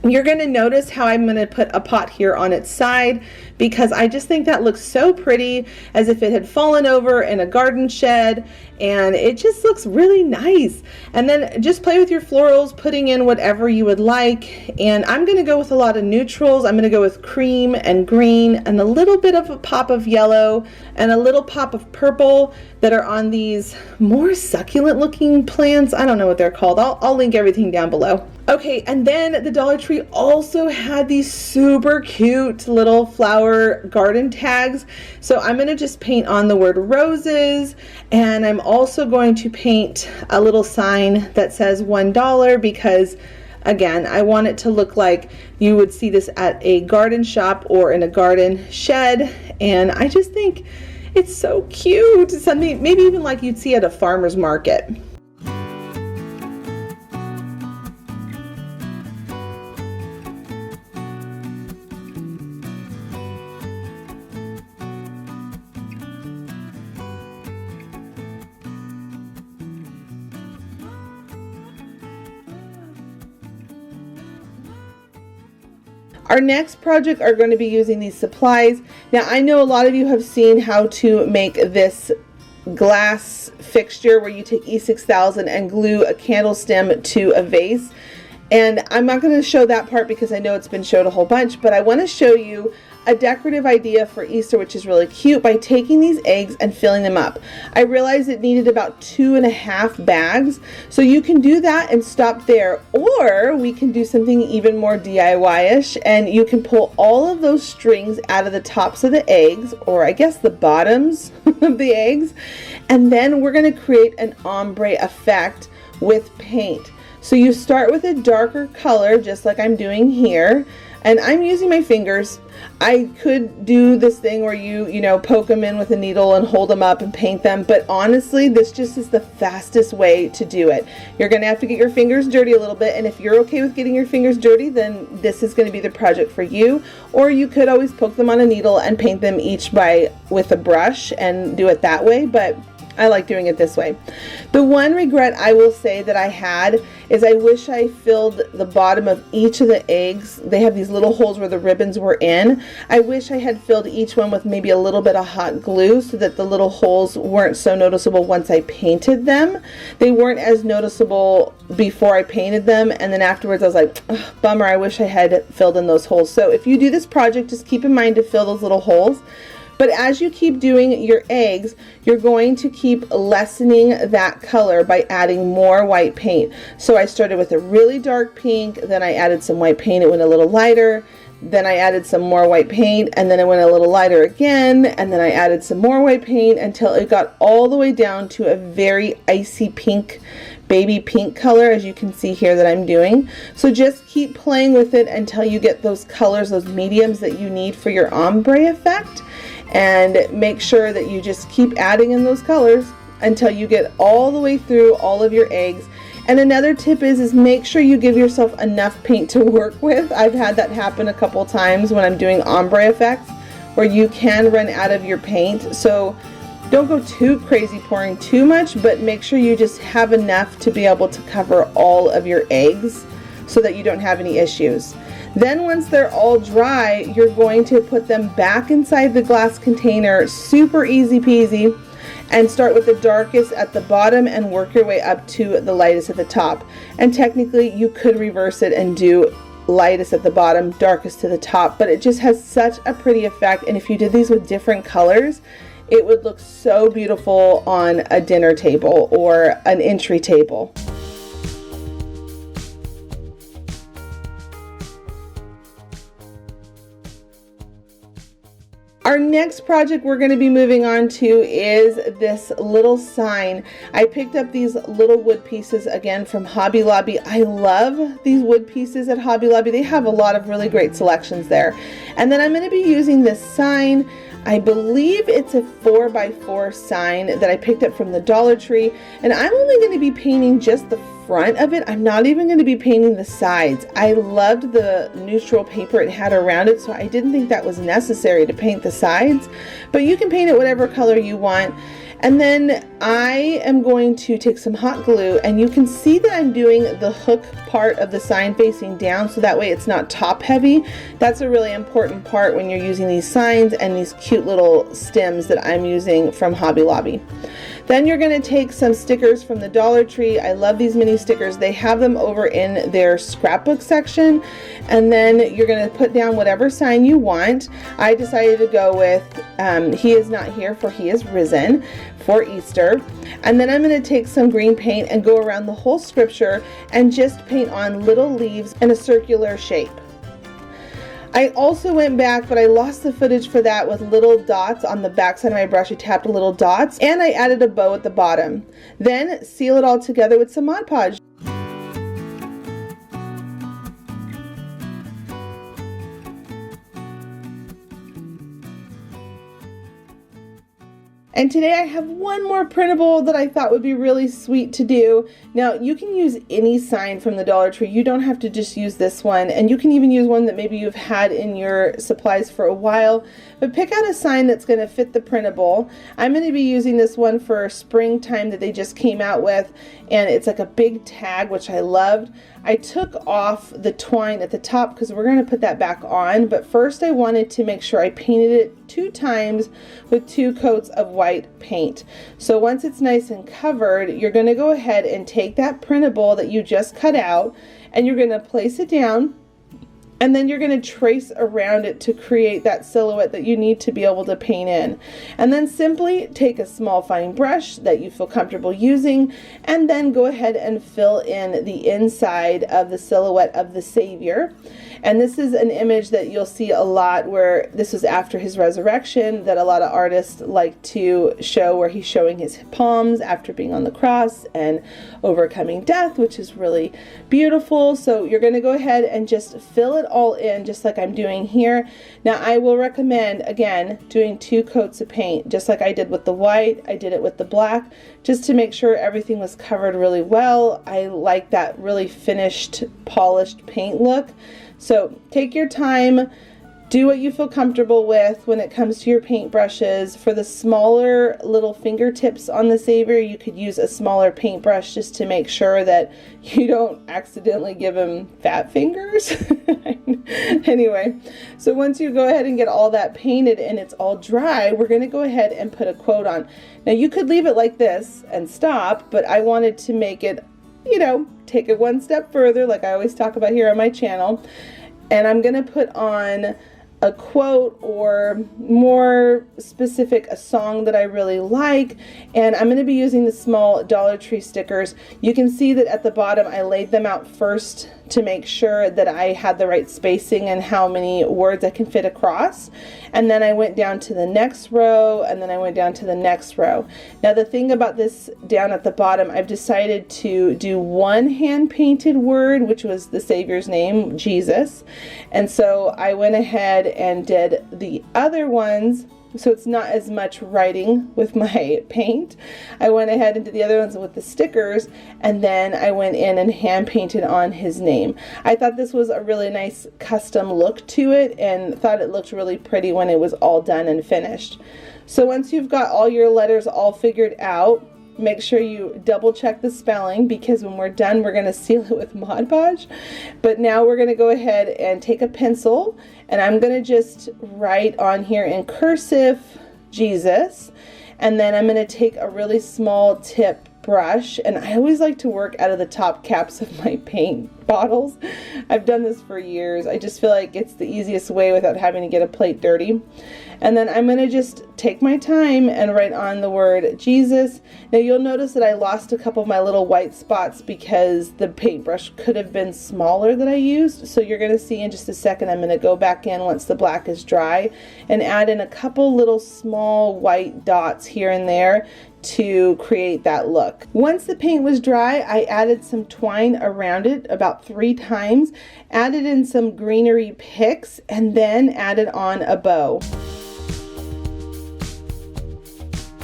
You're going to notice how I'm going to put a pot here on its side, because I just think that looks so pretty, as if it had fallen over in a garden shed, and it just looks really nice. And then just play with your florals, putting in whatever you would like. And I'm going to go with a lot of neutrals. I'm going to go with cream and green and a little bit of a pop of yellow and a little pop of purple that are on these more succulent looking plants. I don't know what they're called. I'll link everything down below. Okay, and then the Dollar Tree also had these super cute little flower garden tags. So I'm going to just paint on the word roses, and I'm also going to paint a little sign that says $1, because again, I want it to look like you would see this at a garden shop or in a garden shed, and I just think it's so cute. Something maybe even like you'd see at a farmer's market. Our next project are going to be using these supplies. Now I know a lot of you have seen how to make this glass fixture where you take E6000 and glue a candle stem to a vase. And I'm not going to show that part because I know it's been showed a whole bunch, but I want to show you a decorative idea for Easter, which is really cute, by taking these eggs and filling them up. I realized it needed about 2.5 bags, so you can do that and stop there, or we can do something even more DIY-ish, and you can pull all of those strings out of the tops of the eggs, or I guess the bottoms of the eggs, and then we're going to create an ombre effect with paint. So you start with a darker color, just like I'm doing here, and I'm using my fingers. I could do this thing where you know, poke them in with a needle and hold them up and paint them, but honestly, this just is the fastest way to do it. You're going to have to get your fingers dirty a little bit, and if you're okay with getting your fingers dirty, then this is going to be the project for you. Or you could always poke them on a needle and paint them each with a brush and do it that way, but I like doing it this way. The one regret I will say that I had is I wish I filled the bottom of each of the eggs. They have these little holes where the ribbons were in. I wish I had filled each one with maybe a little bit of hot glue so that the little holes weren't so noticeable once I painted them. They weren't as noticeable before I painted them, and then afterwards I was like, bummer, I wish I had filled in those holes. So if you do this project, just keep in mind to fill those little holes. But as you keep doing your eggs, you're going to keep lessening that color by adding more white paint. So I started with a really dark pink, then I added some white paint, it went a little lighter, then I added some more white paint, and then it went a little lighter again, and then I added some more white paint until it got all the way down to a very icy pink, baby pink color, as you can see here that I'm doing. So just keep playing with it until you get those colors, those mediums that you need for your ombre effect. And make sure that you just keep adding in those colors until you get all the way through all of your eggs. And another tip is make sure you give yourself enough paint to work with. I've had that happen a couple times when I'm doing ombre effects where you can run out of your paint. So don't go too crazy pouring too much, but make sure you just have enough to be able to cover all of your eggs so that you don't have any issues. Then once they're all dry, you're going to put them back inside the glass container, super easy peasy, and start with the darkest at the bottom and work your way up to the lightest at the top. And technically you could reverse it and do lightest at the bottom, darkest to the top, but it just has such a pretty effect. And if you did these with different colors, it would look so beautiful on a dinner table or an entry table. Our next project we're going to be moving on to is this little sign. I picked up these little wood pieces again from Hobby Lobby. I love these wood pieces at Hobby Lobby. They have a lot of really great selections there. And then I'm going to be using this sign. I believe it's a 4x4 sign that I picked up from the Dollar Tree, and I'm only going to be painting just the front of it. I'm not even going to be painting the sides. I loved the neutral paper it had around it, so I didn't think that was necessary to paint the sides, but you can paint it whatever color you want. And then I am going to take some hot glue, and you can see that I'm doing the hook part of the sign facing down, so that way it's not top heavy. That's a really important part when you're using these signs and these cute little stems that I'm using from Hobby Lobby. Then you're going to take some stickers from the Dollar Tree. I love these mini stickers. They have them over in their scrapbook section. And then you're going to put down whatever sign you want. I decided to go with He is not here, for he is risen, for Easter. And then I'm going to take some green paint and go around the whole scripture and just paint on little leaves in a circular shape. I also went back, but I lost the footage for that, with little dots on the back side of my brush. I tapped little dots, and I added a bow at the bottom. Then seal it all together with some Mod Podge. And today I have one more printable that I thought would be really sweet to do. Now you can use any sign from the Dollar Tree. You don't have to just use this one, and you can even use one that maybe you've had in your supplies for a while. But pick out a sign that's going to fit the printable. I'm going to be using this one for springtime that they just came out with, and it's like a big tag, which I loved. I took off the twine at the top because we're going to put that back on, but first I wanted to make sure I painted it 2 times with 2 coats of white paint. So once it's nice and covered, you're going to go ahead and take that printable that you just cut out, and you're going to place it down, and then you're going to trace around it to create that silhouette that you need to be able to paint in. And then simply take a small fine brush that you feel comfortable using, and then go ahead and fill in the inside of the silhouette of the Savior. And this is an image that you'll see a lot, where this was after his resurrection, that a lot of artists like to show, where he's showing his palms after being on the cross and overcoming death, which is really beautiful. So you're going to go ahead and just fill it all in, just like I'm doing here. Now I will recommend, again, doing 2 coats of paint, just like I did with the white. I did it with the black, just to make sure everything was covered really well. I like that really finished, polished paint look. So take your time Do what you feel comfortable with when it comes to your paintbrushes. For the smaller little fingertips on the savior, you could use a smaller paintbrush just to make sure that you don't accidentally give him fat fingers. Anyway, so once you go ahead and get all that painted and it's all dry, we're going to go ahead and put a quote on. Now you could leave it like this and stop, but I wanted to make it, you know, take it one step further, like I always talk about here on my channel. And I'm going to put on a quote, or more specific, a song that I really like, and I'm going to be using the small Dollar Tree stickers. You can see that at the bottom I laid them out first to make sure that I had the right spacing and how many words I can fit across, and then I went down to the next row, and then I went down to the next row. Now the thing about this down at the bottom, I've decided to do one hand painted word, which was the Savior's name, Jesus, and so I went ahead and did the other ones, so it's not as much writing with my paint. I went ahead and did the other ones with the stickers, and then I went in and hand painted on his name. I thought this was a really nice custom look to it, and thought it looked really pretty when it was all done and finished. So once you've got all your letters all figured out, make sure you double check the spelling, because when we're done we're going to seal it with Mod Podge. But now we're going to go ahead and take a pencil, and I'm going to just write on here in cursive Jesus, and then I'm going to take a really small tip brush, and I always like to work out of the top caps of my paint bottles. I've done this for years. I just feel like it's the easiest way without having to get a plate dirty. And then I'm going to just take my time and write on the word Jesus. Now you'll notice that I lost a couple of my little white spots because the paintbrush could have been smaller that I used. So you're going to see in just a second, I'm going to go back in once the black is dry and add in a couple little small white dots here and there to create that look. Once the paint was dry, I added some twine around it about 3 times, added in some greenery picks, and then added on a bow.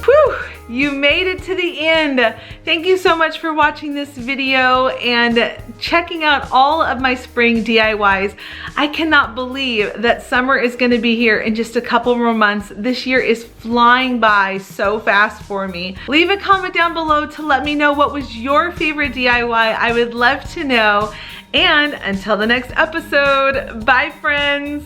Whew! You made it to the end. Thank you so much for watching this video and checking out all of my spring DIYs. I cannot believe that summer is going to be here in just a couple more months. This year is flying by so fast for me. Leave a comment down below to let me know what was your favorite DIY. I would love to know. And until the next episode, bye friends.